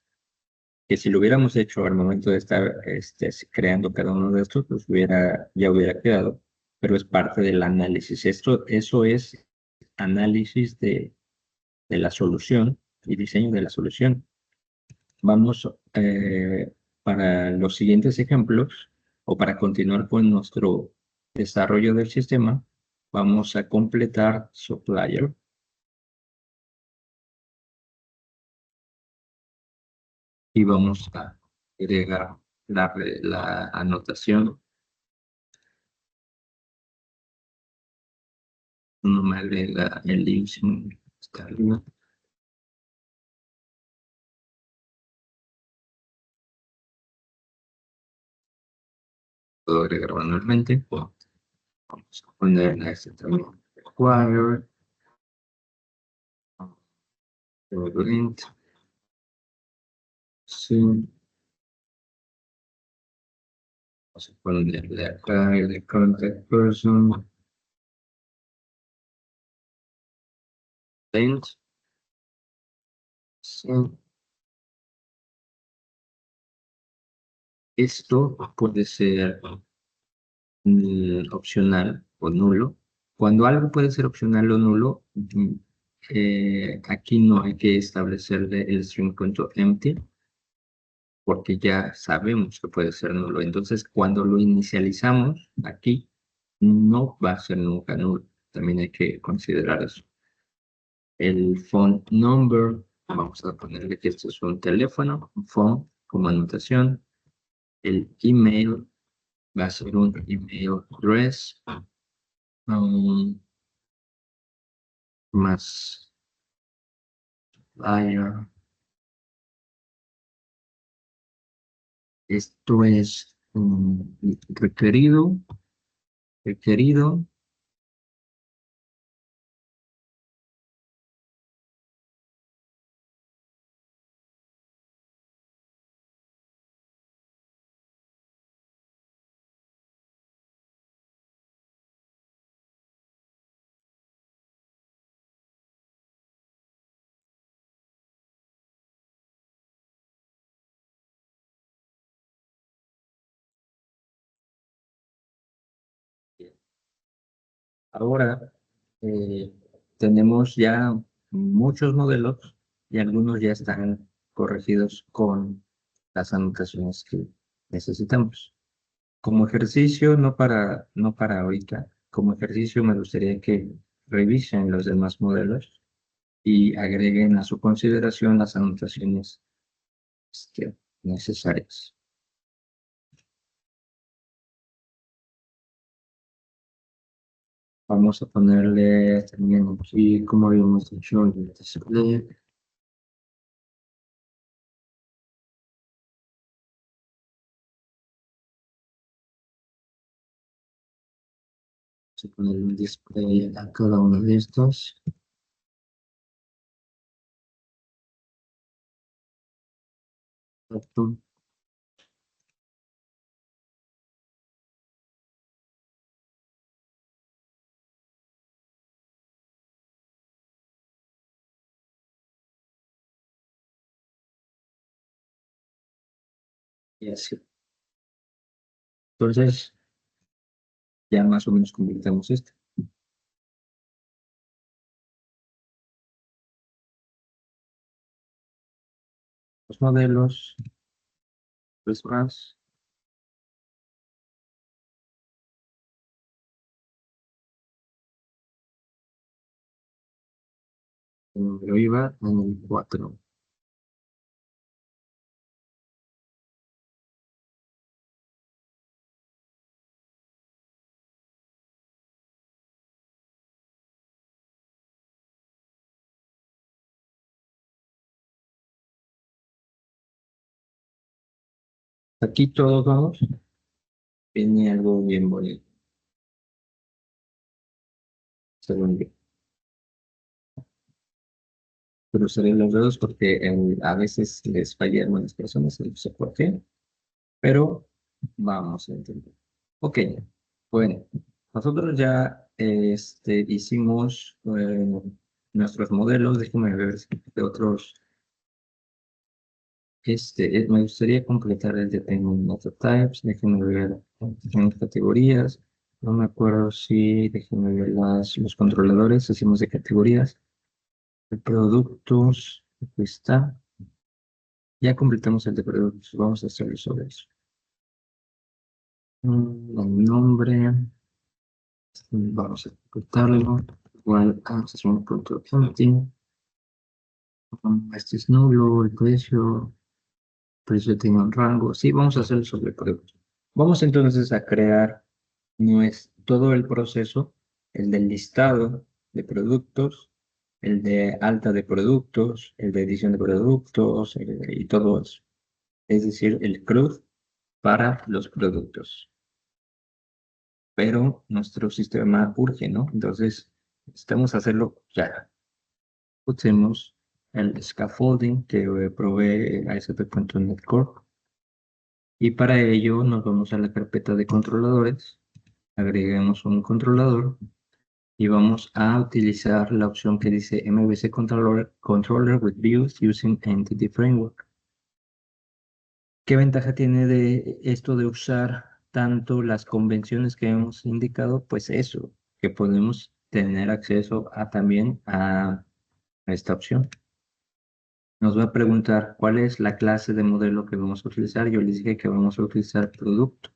Que si lo hubiéramos hecho al momento de estar creando cada uno de estos, pues ya hubiera quedado, pero es parte del análisis. Eso es análisis de la solución y diseño de la solución. Vamos para los siguientes ejemplos o para continuar con nuestro desarrollo del sistema, vamos a completar supplier y vamos a agregar la anotación. No me agrega el link sin está arriba. Puedo agregar manualmente. Vamos a poner a este también. Require. Print. Sí. Vamos a ponerle acá el contact person. Print. Sí. Esto puede ser opcional o nulo. Cuando algo puede ser opcional o nulo, aquí no hay que establecerle el string.empty porque ya sabemos que puede ser nulo. Entonces, cuando lo inicializamos aquí, no va a ser nunca nulo. También hay que considerar eso. El phone number, vamos a ponerle que esto es un teléfono, un phone como anotación. El email va a ser un email address. Más supplier. Esto es requerido. Requerido. Ahora eh, tenemos ya muchos modelos y algunos ya están corregidos con las anotaciones que necesitamos. Como ejercicio, no para ahorita, como ejercicio me gustaría que revisen los demás modelos y agreguen a su consideración las anotaciones necesarias. Vamos a ponerle también aquí, como habíamos dicho, el display. Vamos a ponerle un display a cada uno de estos. Perfecto. y así. Entonces, ya más o menos completamos esto. Los modelos, pues más. Lo iba en el 4. Aquí todos vamos. Viene algo bien bonito. Según yo. Cruzaré los dedos porque a veces les falla a algunas personas el soporte, pero vamos a entender. Ok, bueno, nosotros ya hicimos nuestros modelos. Déjenme ver de otros. Me gustaría completar el de Payment Method Types. Déjenme ver en categorías. No me acuerdo si, déjenme ver los controladores, hicimos de categorías. De productos, aquí está. Ya completamos el de productos, vamos a hacerlo sobre eso. El nombre, vamos a ejecutarlo. Igual vamos a hacer un punto empty. Este es nulo, el precio tiene un rango. Sí, vamos a hacerlo sobre productos. Vamos entonces a crear todo el proceso, el del listado de productos, el de alta de productos, el de edición de productos y todo eso. Es decir, el CRUD para los productos. Pero nuestro sistema urge, ¿no? Entonces, necesitamos hacerlo ya. Usemos el scaffolding que provee ASP.NET Core. Y para ello nos vamos a la carpeta de controladores. Agreguemos un controlador y vamos a utilizar la opción que dice MVC Controller with Views Using Entity Framework. ¿Qué ventaja tiene de esto de usar tanto las convenciones que hemos indicado? Pues eso, que podemos tener acceso también a esta opción. Nos va a preguntar cuál es la clase de modelo que vamos a utilizar. Yo les dije que vamos a utilizar producto.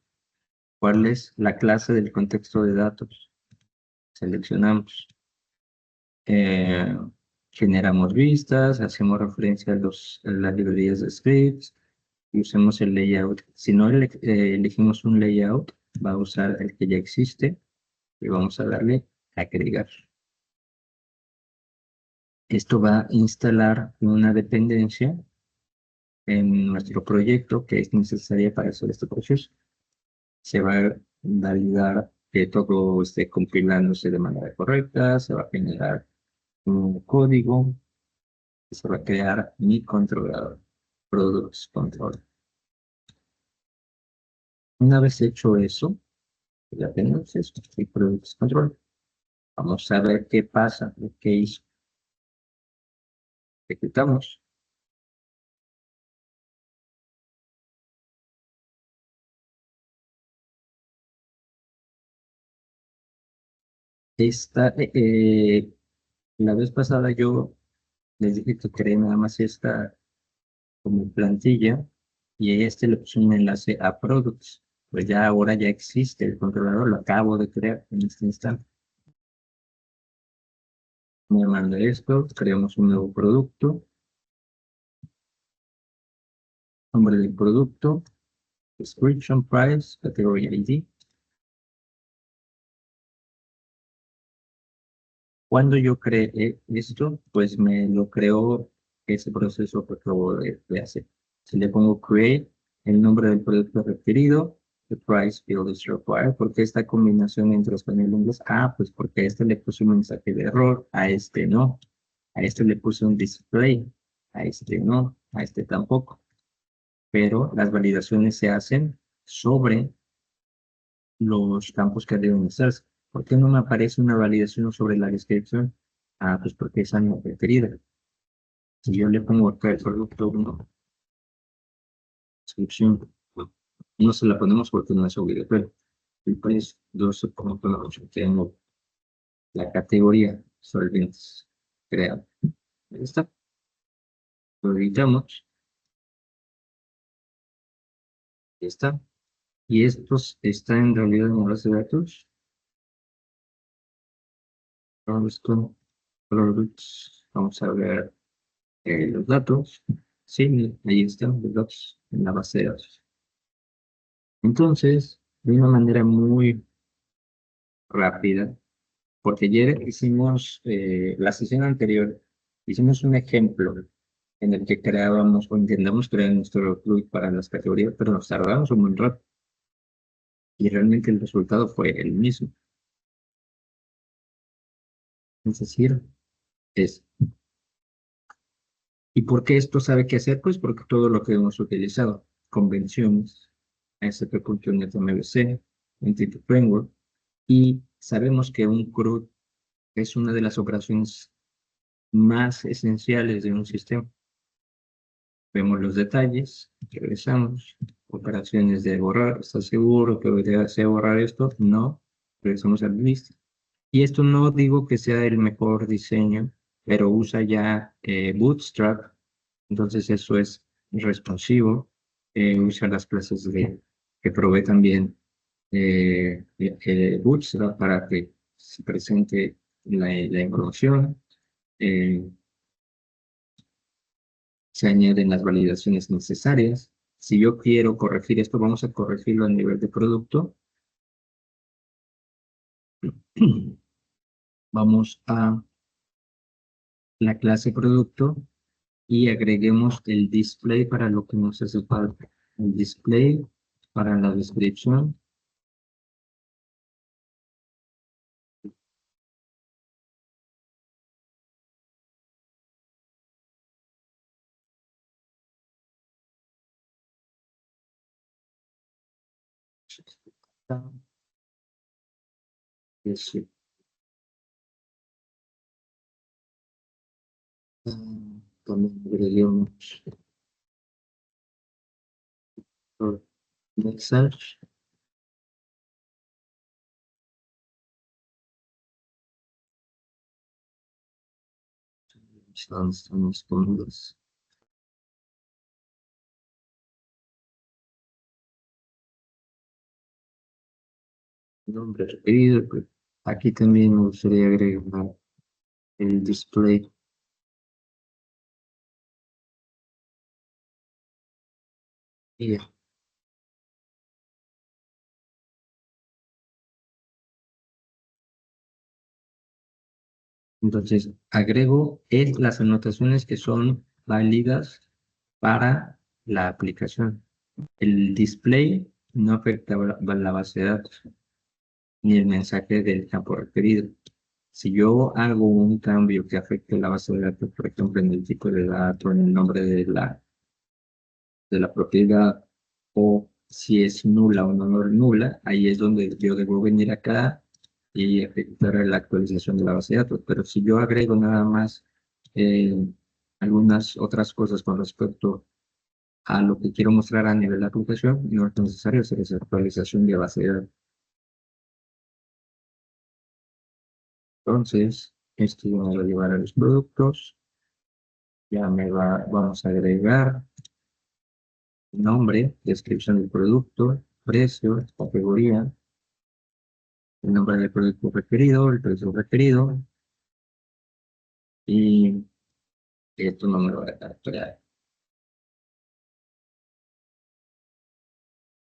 ¿Cuál es la clase del contexto de datos? Seleccionamos. Generamos vistas, hacemos referencia a las librerías de scripts y usemos el layout. Si no elegimos un layout, va a usar el que ya existe y vamos a darle a agregar. Esto va a instalar una dependencia en nuestro proyecto que es necesaria para hacer este proceso. Se va a validar que todo esté compilándose de manera correcta, se va a generar un código, se va a crear mi controlador, Products Control. Una vez hecho eso, ya tenemos esto, el Products Control. Vamos a ver qué pasa, qué hizo. Ejecutamos. La vez pasada yo les dije que creé nada más esta como plantilla y le puse un enlace a Products. Pues ya ahora ya existe el controlador, lo acabo de crear en este instante. Me manda esto, creamos un nuevo producto. Nombre del producto, description, price, category ID. Cuando yo creé esto, pues me lo creó ese proceso que acabo de hacer. Si le pongo create, el nombre del producto requerido, the price field is required. ¿Por qué esta combinación entre español e inglés? Pues porque a este le puse un mensaje de error, a este no. A este le puse un display, a este no, a este tampoco. Pero las validaciones se hacen sobre los campos que deben hacerse. ¿Por qué no me aparece una validación sobre la descripción? Pues porque esa no es requerida. Si yo le pongo acá el producto 1, descripción, No se la ponemos porque no es obligatorio. El precio 12,8. Tengo la categoría solventes creada. Ahí está. Lo editamos. Ahí está. Y estos están en realidad en la base de datos. Products. Vamos a ver los datos. Sí, ahí están los datos en la base de datos. Entonces, de una manera muy rápida, porque ayer hicimos, la sesión anterior, hicimos un ejemplo en el que creábamos o intentamos crear nuestro fluid para las categorías, pero nos tardamos un buen rato. Y realmente el resultado fue el mismo. Es decir, es. ¿Y por qué esto sabe qué hacer? Pues porque todo lo que hemos utilizado, convenciones, ASP.NET MVC, Entity Framework, y sabemos que un CRUD es una de las operaciones más esenciales de un sistema. Vemos los detalles, regresamos, operaciones de borrar, ¿estás seguro que desea borrar esto? No, regresamos al list. Y esto no digo que sea el mejor diseño, pero usa ya Bootstrap, entonces eso es responsivo, usa las clases que provee también Bootstrap para que se presente la información. Se añaden las validaciones necesarias. Si yo quiero corregir esto, vamos a corregirlo a nivel de producto. Vamos a la clase producto y agreguemos el display para lo que nos hace falta. El display para la descripción. Eso. También agreguemos message. Están disponibles. Nombre requerido. Pues, aquí también me gustaría agregar el display. Y ya. Entonces, agrego las anotaciones que son válidas para la aplicación. El display no afecta la base de datos ni el mensaje del campo requerido. Si yo hago un cambio que afecte la base de datos, por ejemplo, en el tipo de dato, en el nombre de la propiedad, o si es nula o no nula, ahí es donde yo debo venir acá y ejecutar la actualización de la base de datos. Pero si yo agrego nada más eh, algunas otras cosas con respecto a lo que quiero mostrar a nivel de aplicación, no es necesario hacer esa actualización de base de datos. Entonces, esto me va a llevar a los productos. Ya vamos a agregar nombre, descripción del producto, precio, categoría, el nombre del producto requerido, el precio requerido, y esto no me lo va a capturar.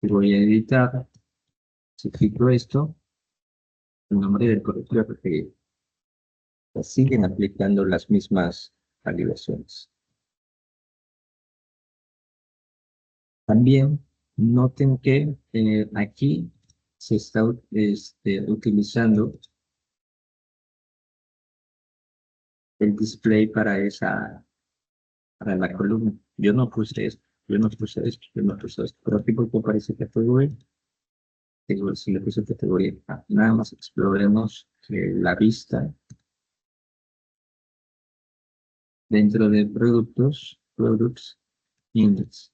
Y voy a editar, si clico esto, el nombre del producto requerido. Siguen aplicando las mismas validaciones. También noten que aquí se está utilizando el display para la columna. Yo no puse esto, yo no puse esto, yo no puse esto, pero aquí porque parece que todo bien. Digo, si le puse categoría, nada más exploremos la vista dentro de products, index.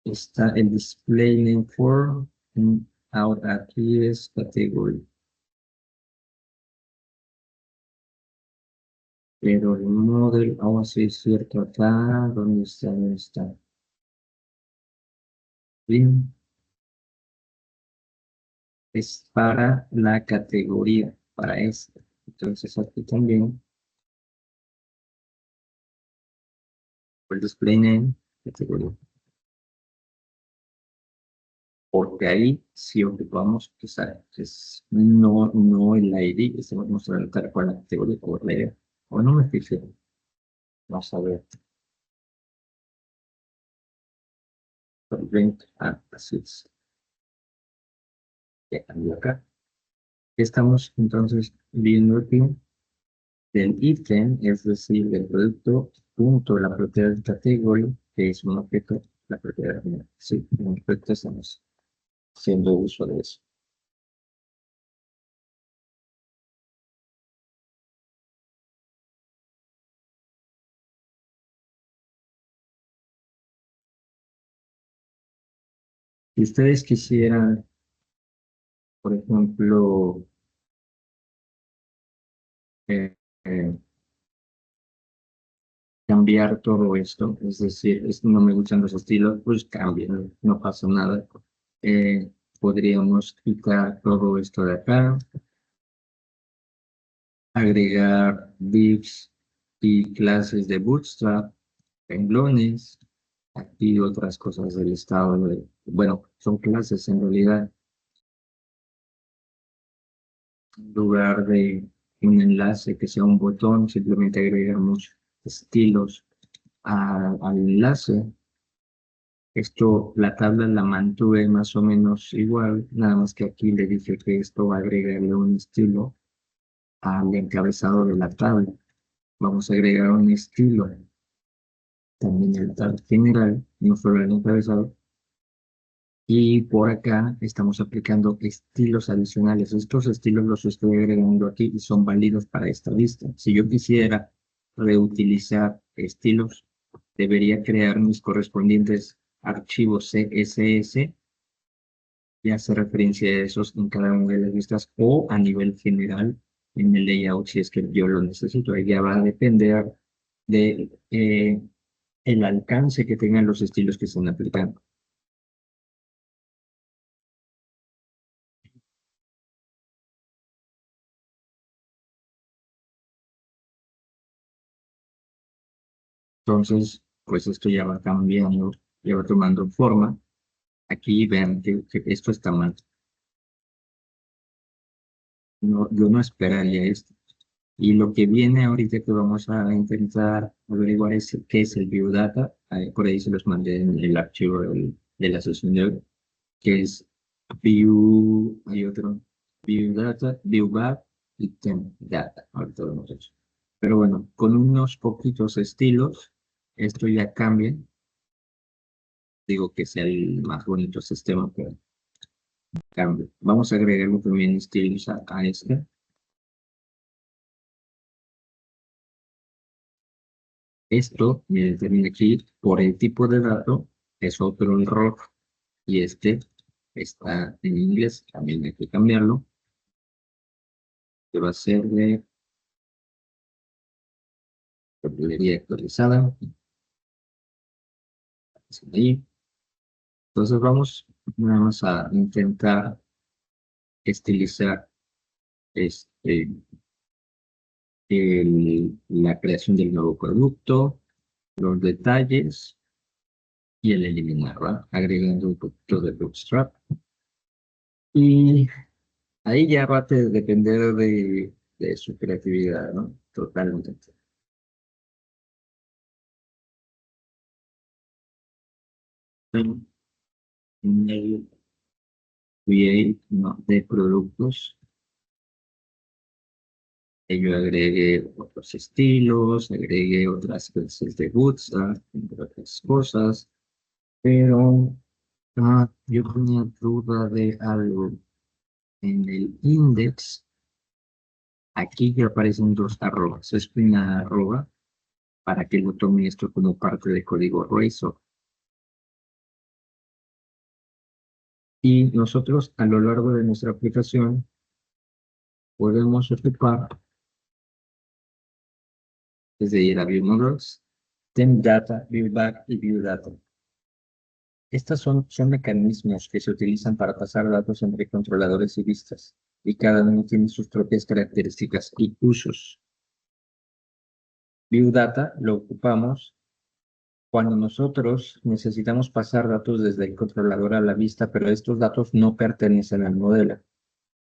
está el display name for, ahora aquí es category. Pero el model, ahora sí es cierto acá, ¿dónde está? ¿Dónde está? Bien. Es para la categoría, para esta. Entonces aquí también, el display name, categoría. Porque ahí sí ocupamos que es no el ID, estamos mostrando tal cual la categoría o la idea. O no me fijé. Vamos a ver. Así es. Ya cambió acá. Estamos entonces viendo aquí del ítem, es decir, del producto, punto la propiedad de category, que es un objeto, la propiedad, sí, un objeto, estamos haciendo uso de eso. Si ustedes quisieran, por ejemplo, eh, eh, cambiar todo esto, es decir, no me gustan los estilos, pues cambien, no pasa nada. Podríamos quitar todo esto de acá, agregar divs y clases de Bootstrap, renglones, aquí otras cosas del estado bueno, son clases en realidad, en lugar de un enlace que sea un botón, simplemente agregamos estilos al enlace. Esto, la tabla la mantuve más o menos igual, nada más que aquí le dije que esto va a agregarle un estilo al encabezado de la tabla. Vamos a agregar un estilo también el tab general, no solo el encabezado. Y por acá estamos aplicando estilos adicionales. Estos estilos los estoy agregando aquí y son válidos para esta lista. Si yo quisiera reutilizar estilos, debería crear mis correspondientes archivos CSS y hacer referencia a esos en cada una de las listas o a nivel general en el layout si es que yo lo necesito. Ahí ya va a depender de el alcance que tengan los estilos que estén aplicando. Entonces, pues esto ya va cambiando, ya va tomando forma. Aquí vean que esto está mal. No, yo no esperaría esto. Y lo que viene ahorita que vamos a intentar averiguar es qué es el view data. Por ahí se los mandé en el archivo de la sesión de hoy, que es view, hay otro, view data, view back y temp data. Ahorita lo hemos hecho. Pero bueno, con unos poquitos estilos, esto ya cambia. Digo que sea el más bonito sistema, pero cambia. Vamos a agregarle también estilos a este. Esto, miren, termina aquí, por el tipo de dato, es otro error. Y este está en inglés, también hay que cambiarlo. Que va a ser de librería actualizada. Ahí. Entonces vamos nada más a intentar estilizar la creación del nuevo producto, los detalles y el eliminar, ¿va? Agregando un poquito de Bootstrap. Y ahí ya va a depender de su creatividad, ¿no? Totalmente. En el create, ¿no? De productos, yo agregué otros estilos, agregué otras clases de Bootstrap, entre otras cosas, pero yo tenía duda de algo. En el index, aquí ya aparecen dos arrobas. Es una arroba para que lo tome esto como parte de código Razor. Y nosotros a lo largo de nuestra aplicación podemos ocupar desde ir a View Models, Temp Data, ViewBack y View Data. Estos son mecanismos que se utilizan para pasar datos entre controladores y vistas, y cada uno tiene sus propias características y usos. View Data lo ocupamos cuando nosotros necesitamos pasar datos desde el controlador a la vista, pero estos datos no pertenecen al modelo.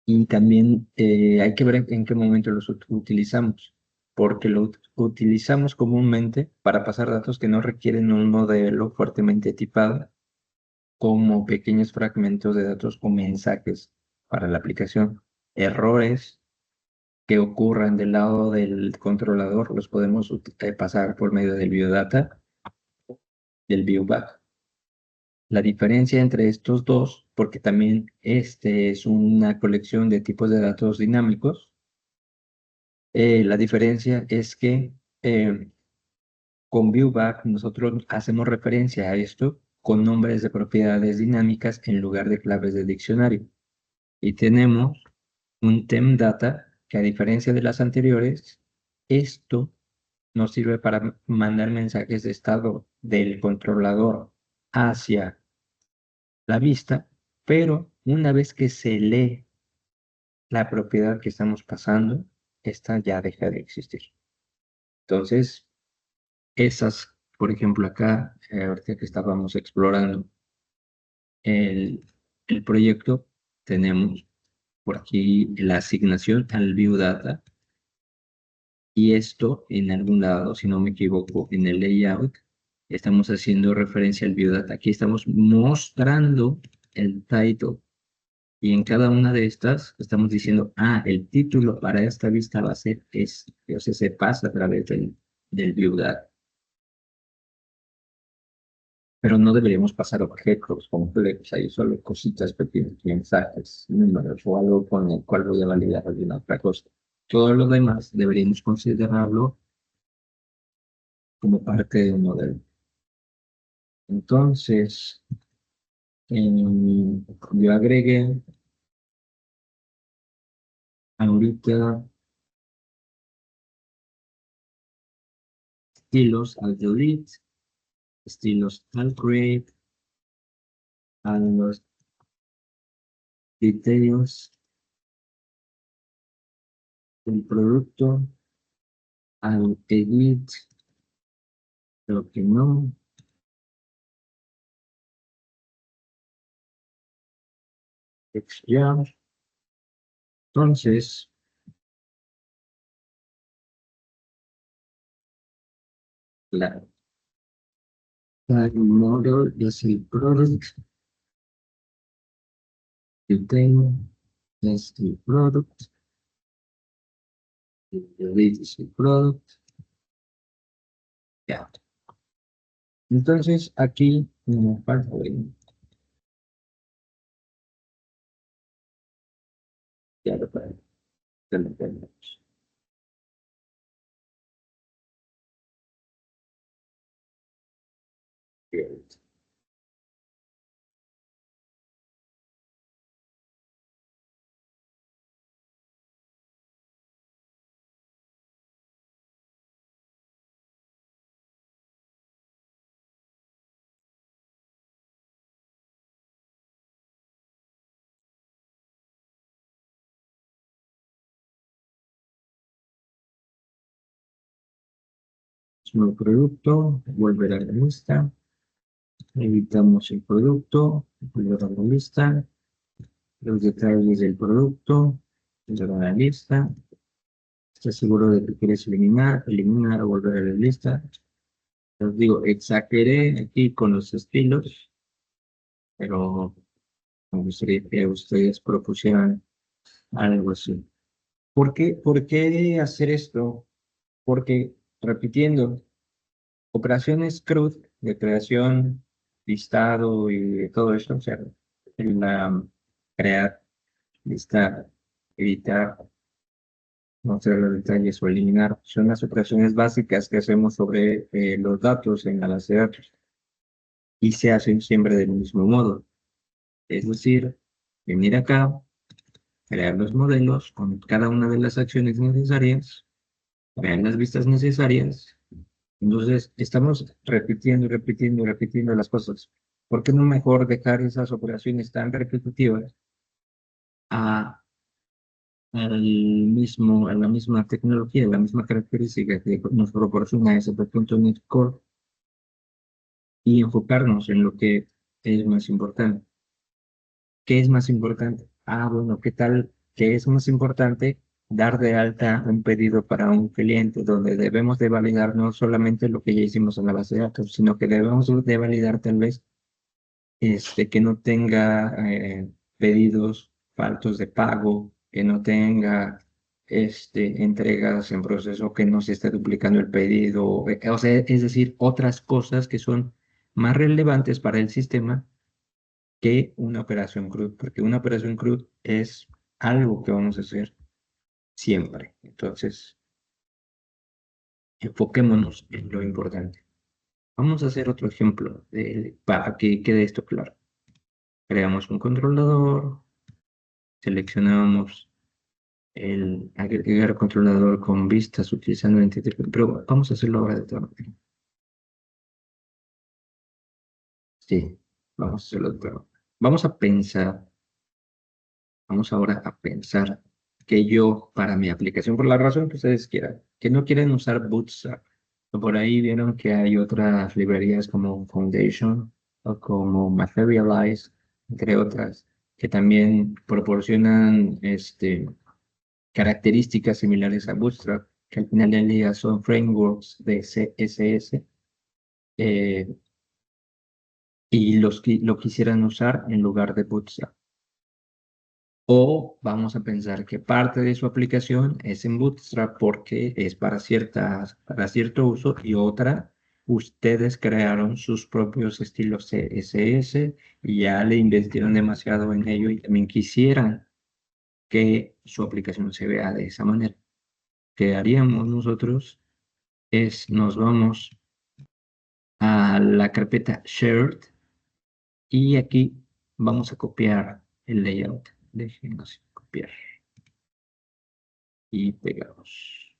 Y también hay que ver en qué momento los utilizamos, porque lo utilizamos comúnmente para pasar datos que no requieren un modelo fuertemente tipado, como pequeños fragmentos de datos o mensajes para la aplicación. Errores que ocurran del lado del controlador los podemos pasar por medio del ViewData, del ViewBack. La diferencia entre estos dos, porque también este es una colección de tipos de datos dinámicos, la diferencia es que con ViewBack nosotros hacemos referencia a esto con nombres de propiedades dinámicas en lugar de claves de diccionario. Y tenemos un Temp Data que, a diferencia de las anteriores, esto nos sirve para mandar mensajes de estado del controlador hacia la vista, pero una vez que se lee la propiedad que estamos pasando, esta ya deja de existir. Entonces, esas, por ejemplo, acá, ahorita que estábamos explorando el proyecto, tenemos por aquí la asignación al ViewData, y esto en algún lado, si no me equivoco, en el layout, estamos haciendo referencia al ViewData. Aquí estamos mostrando el title, y en cada una de estas estamos diciendo, el título para esta vista va a ser este. Entonces se pasa a través del ViewData. Pero no deberíamos pasar objetos complejos, ahí solo cositas pequeñas, mensajes, números o algo con el cual voy a validar alguna otra cosa. Todo lo demás deberíamos considerarlo como parte de un modelo. Entonces, yo agregué ahorita estilos al delete, estilos al create, a los details del producto, al edit, lo que no, ya. Entonces, la model es el product, detail es el product, delete es el product, ya. Entonces, aquí me falta ya lo tenemos. Nuevo producto, volver a la lista, editamos el producto, volver a la lista, los detalles del producto, volver a la lista. ¿Estás seguro de que quieres eliminar o volver a la lista? Les digo, exageré aquí con los estilos, pero me gustaría que ustedes propusieran algo así. Por qué hacer esto? Porque, repitiendo, operaciones CRUD de creación, listado y de todo esto, o sea, crear, listar, editar, mostrar los detalles o eliminar, son las operaciones básicas que hacemos sobre los datos en la base de datos, y se hacen siempre del mismo modo. Es decir, venir acá, crear los modelos con cada una de las acciones necesarias, crear las vistas necesarias. Entonces, estamos repitiendo, repitiendo, repitiendo las cosas. ¿Por qué no mejor dejar esas operaciones tan repetitivas a, a la misma tecnología, la misma característica que nos proporciona SP.NET Core y enfocarnos en lo que es más importante? ¿Qué es más importante? Ah, bueno, ¿qué tal? ¿Qué es más importante? Dar de alta un pedido para un cliente donde debemos de validar no solamente lo que ya hicimos en la base de datos, sino que debemos de validar tal vez que no tenga pedidos faltos de pago, que no tenga entregas en proceso, que no se esté duplicando el pedido, o sea, es decir, otras cosas que son más relevantes para el sistema que una operación CRUD, porque una operación CRUD es algo que vamos a hacer siempre. Entonces, enfoquémonos en lo importante. Vamos a hacer otro ejemplo para que quede esto claro. Creamos un controlador, seleccionamos el agregar controlador con vistas utilizando Entity, pero vamos a hacerlo ahora de otra manera. Sí, vamos a hacerlo de otra manera. Vamos ahora a pensar que yo, para mi aplicación, por la razón que ustedes quieran, que no quieren usar Bootstrap, por ahí vieron que hay otras librerías como Foundation o como Materialize, entre otras, que también proporcionan características similares a Bootstrap, que al final del día son frameworks de CSS, eh, y lo quisieran usar en lugar de Bootstrap. O vamos a pensar que parte de su aplicación es en Bootstrap porque es para cierto uso, y otra, ustedes crearon sus propios estilos CSS y ya le invirtieron demasiado en ello y también quisieran que su aplicación se vea de esa manera. ¿Qué haríamos nosotros? Nos vamos a la carpeta Shared y aquí vamos a copiar el layout. Déjenos copiar y pegamos.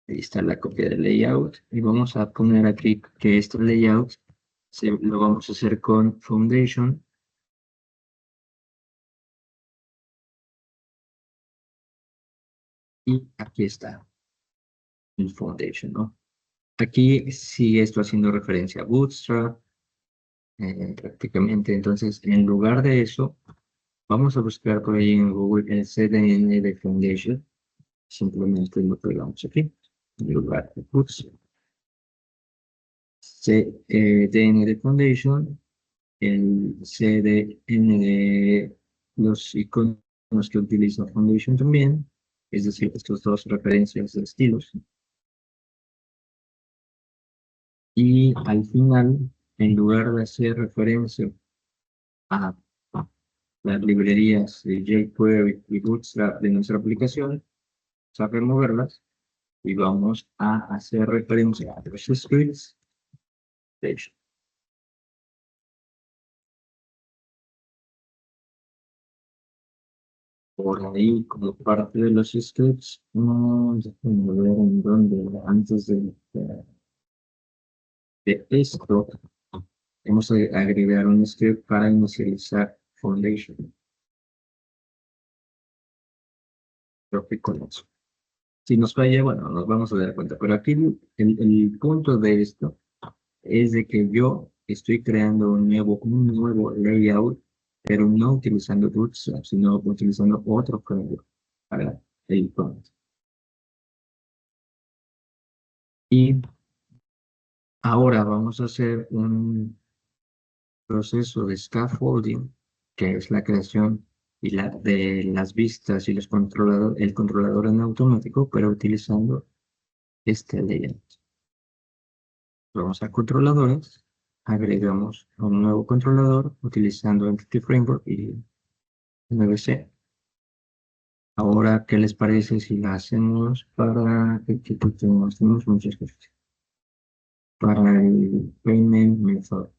Ahí está la copia del layout y vamos a poner aquí que este layout lo vamos a hacer con Foundation. Y aquí está el Foundation, ¿no? Aquí sigue esto haciendo referencia a Bootstrap, prácticamente. Entonces, en lugar de eso, vamos a buscar por ahí en Google el CDN de Foundation. Simplemente lo pegamos aquí, en lugar de Bootstrap. CDN de Foundation, el CDN de los iconos que utiliza Foundation también, es decir, estas dos referencias de estilos. Y al final, en lugar de hacer referencia a las librerías de jQuery y Bootstrap de nuestra aplicación, vamos a removerlas y vamos a hacer referencia a los scripts de hecho. Por ahí, como parte de los scripts, no, déjenme ver en dónde, antes de esto, vamos a agregar un script para inicializar Foundation. Creo que con eso. Si nos falla, bueno, nos vamos a dar cuenta. Pero aquí el punto de esto es de que yo estoy creando un nuevo layout, pero no utilizando Bootstrap, sino utilizando otro framework para el front. Y ahora vamos a hacer un proceso de scaffolding, que es la creación de las vistas y el controlador en automático, pero utilizando este layout. Vamos a controladores, agregamos un nuevo controlador utilizando Entity Framework y MVC. Ahora, ¿qué les parece si la hacemos para que tenemos muchas cosas? Para el payment method,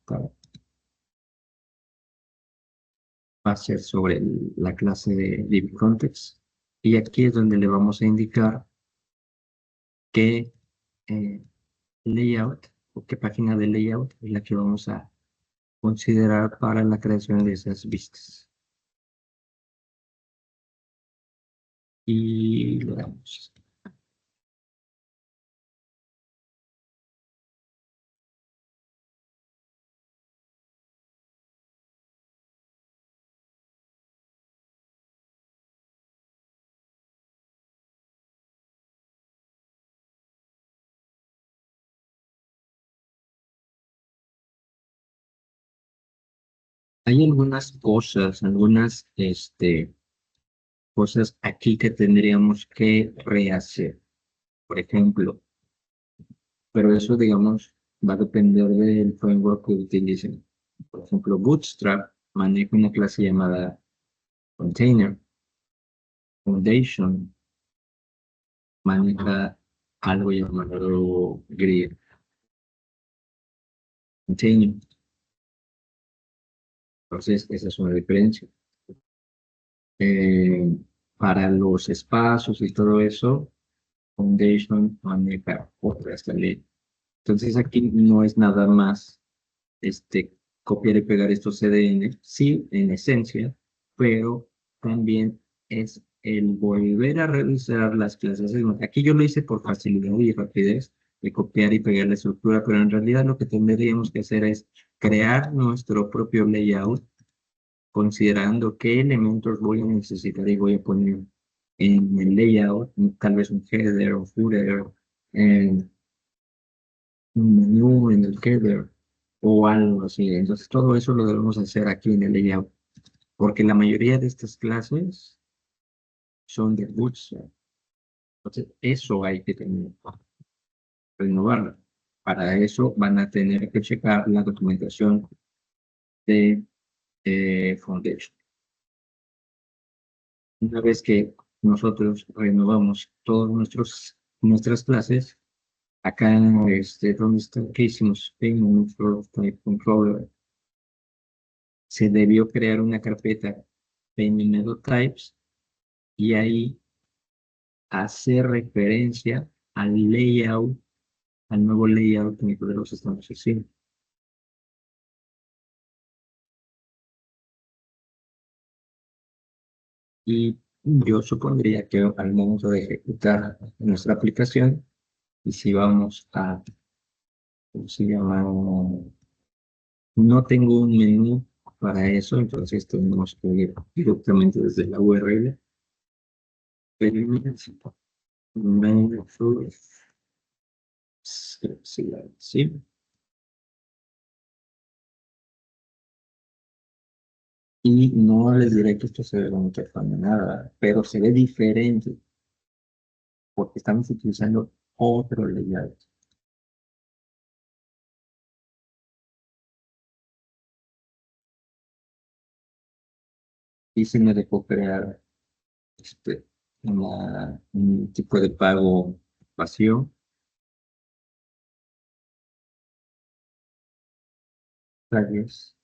va a ser sobre la clase de DiviContext. Y aquí es donde le vamos a indicar qué layout o qué página de layout es la que vamos a considerar para la creación de esas vistas. Y le damos. Hay algunas cosas, cosas aquí que tendríamos que rehacer. Por ejemplo, pero eso, digamos, va a depender del framework que utilicen. Por ejemplo, Bootstrap maneja una clase llamada Container. Foundation maneja algo llamado Grid. Container. Entonces, esa es una diferencia. Eh, para los espacios y todo eso, Foundation maneja otras ley. Entonces, aquí no es nada más copiar y pegar estos CDN, sí, en esencia, pero también es el volver a revisar las clases. Aquí yo lo hice por facilidad y rapidez de copiar y pegar la estructura, pero en realidad lo que tendríamos que hacer es crear nuestro propio layout, considerando qué elementos voy a necesitar y voy a poner en el layout, tal vez un header, un footer, en un menú en el header o algo así. Entonces todo eso lo debemos hacer aquí en el layout, porque la mayoría de estas clases son de Bootstrap. Entonces eso hay que tener, renovarla. Para eso van a tener que checar la documentación de Foundation. Una vez que nosotros renovamos todas nuestras clases, acá donde está, ¿qué hicimos? Payment for Type Controller. Se debió crear una carpeta Payment Method Types y ahí hacer referencia al layout, al nuevo layout que nosotros estamos haciendo. Y yo supondría que al momento de ejecutar nuestra aplicación, y si vamos a, ¿cómo se llama? No tengo un menú para eso, entonces tenemos que ir directamente desde la URL. Sí. Y no les diré que esto se ve bonito para nada, pero se ve diferente porque estamos utilizando otro layout. Y se me dejó crear un tipo de pago vacío. Tags,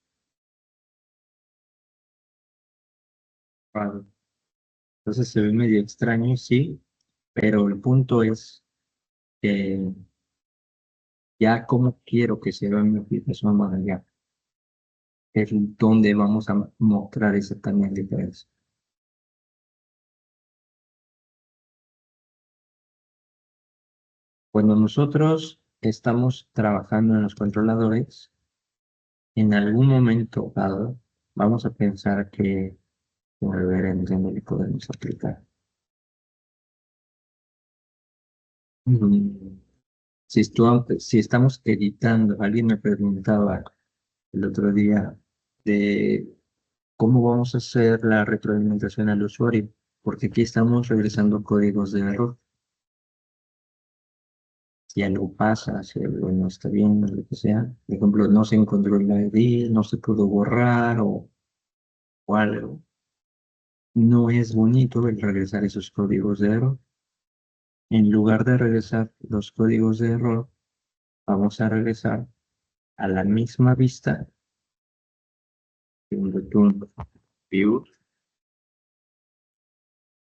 pago. Entonces se ve medio extraño, sí, pero el punto es que ya como quiero que se vea mi aplicación más allá, es donde vamos a mostrar esa también diferencia. Cuando nosotros estamos trabajando en los controladores, en algún momento dado, vamos a pensar que volver en donde le podemos aplicar. Mm, Si estamos editando, alguien me preguntaba el otro día de cómo vamos a hacer la retroalimentación al usuario, porque aquí estamos regresando códigos de error. Si algo pasa, si algo no está bien, lo que sea, por ejemplo, no se encontró el ID, no se pudo borrar o algo, no es bonito el regresar esos códigos de error. En lugar de regresar los códigos de error, vamos a regresar a la misma vista de un return. view,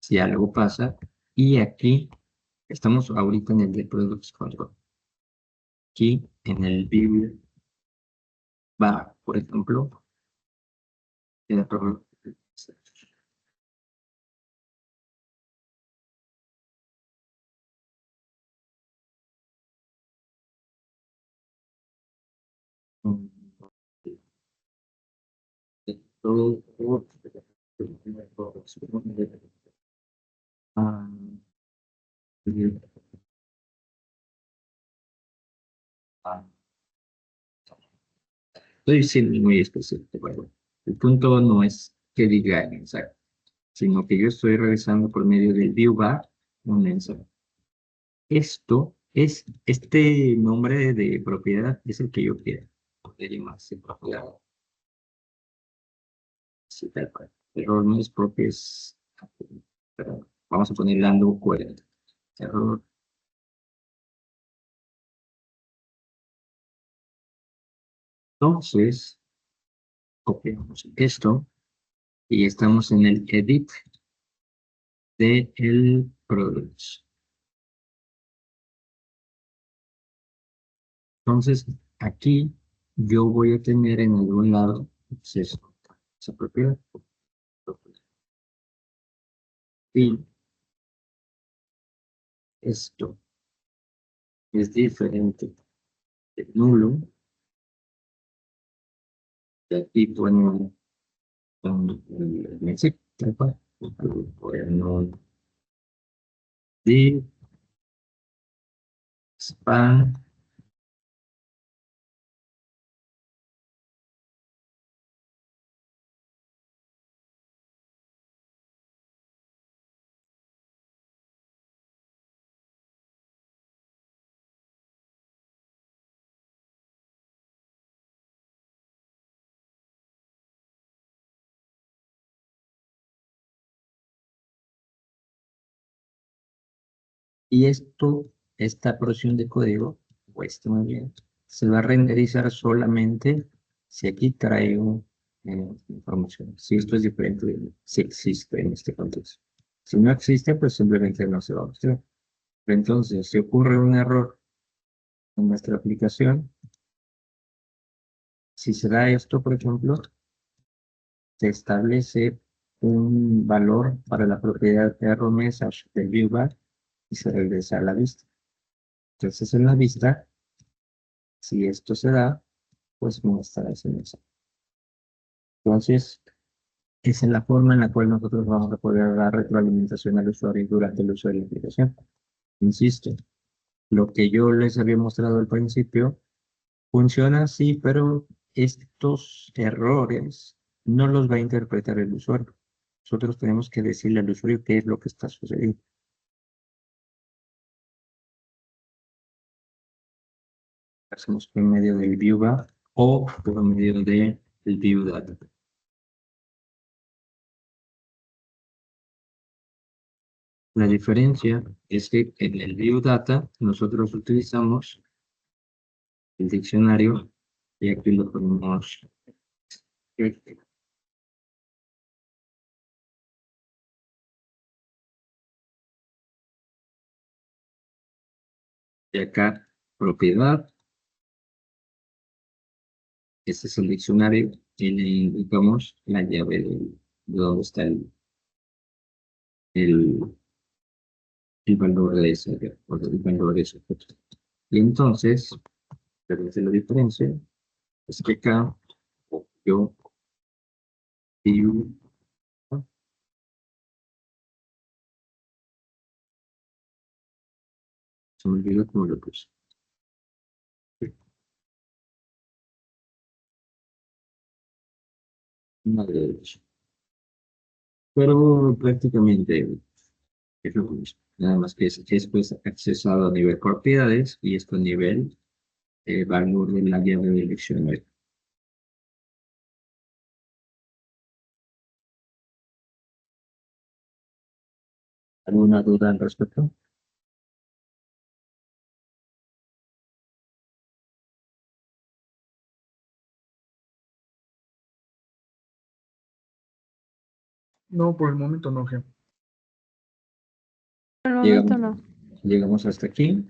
si algo pasa, y aquí estamos ahorita en el de products control. Aquí en el view va, por ejemplo, el problema. Ah, estoy siendo muy específico, bueno, el punto no es que diga el mensaje, sino que yo estoy revisando por medio del view bar un mensaje. Esto es, este nombre de propiedad es el que yo quiero. Poder llamarse propiedad. Sí, tal cual. Error no es propio, es. Pero vamos a poner lambda 40. Error. Entonces, copiamos esto y estamos en el edit de el products. Entonces, aquí yo voy a tener en algún lado acceso a esa propiedad. Y esto es diferente del nulo. Y aquí ponemos el mensaje, tal cual. Bueno, de spam. Y esto, esta porción de código, pues muy bien, se va a renderizar solamente si aquí traigo información. Si esto es diferente, si existe en este contexto. Si no existe, pues simplemente no se va a mostrar. Pero entonces, si ocurre un error en nuestra aplicación, si se da esto, por ejemplo, se establece un valor para la propiedad error message del viewbar y se regresa a la vista. Entonces, en la vista, si esto se da, pues muestra ese mensaje. Entonces, esa es la forma en la cual nosotros vamos a poder dar retroalimentación al usuario durante el uso de la aplicación. Insisto, lo que yo les había mostrado al principio funciona así, pero estos errores no los va a interpretar el usuario. Nosotros tenemos que decirle al usuario qué es lo que está sucediendo. Hacemos por medio del viewbar o por medio del view data. La diferencia es que en el view data nosotros utilizamos el diccionario y aquí lo ponemos. Y acá, propiedad. Este es el diccionario y le indicamos la llave de dónde está el, el valor de ese, o el valor de ese objeto. Y entonces, permite la diferencia, es que acá yo view, se me olvidó cómo lo puse. Madre de Dios. Pero prácticamente es lo mismo. Nada más que es pues accesado a nivel propiedades y esto a nivel valor de la llave de diccionario. ¿Alguna duda al respecto? No, por el momento no, Geo. Por el momento no. Llegamos hasta aquí.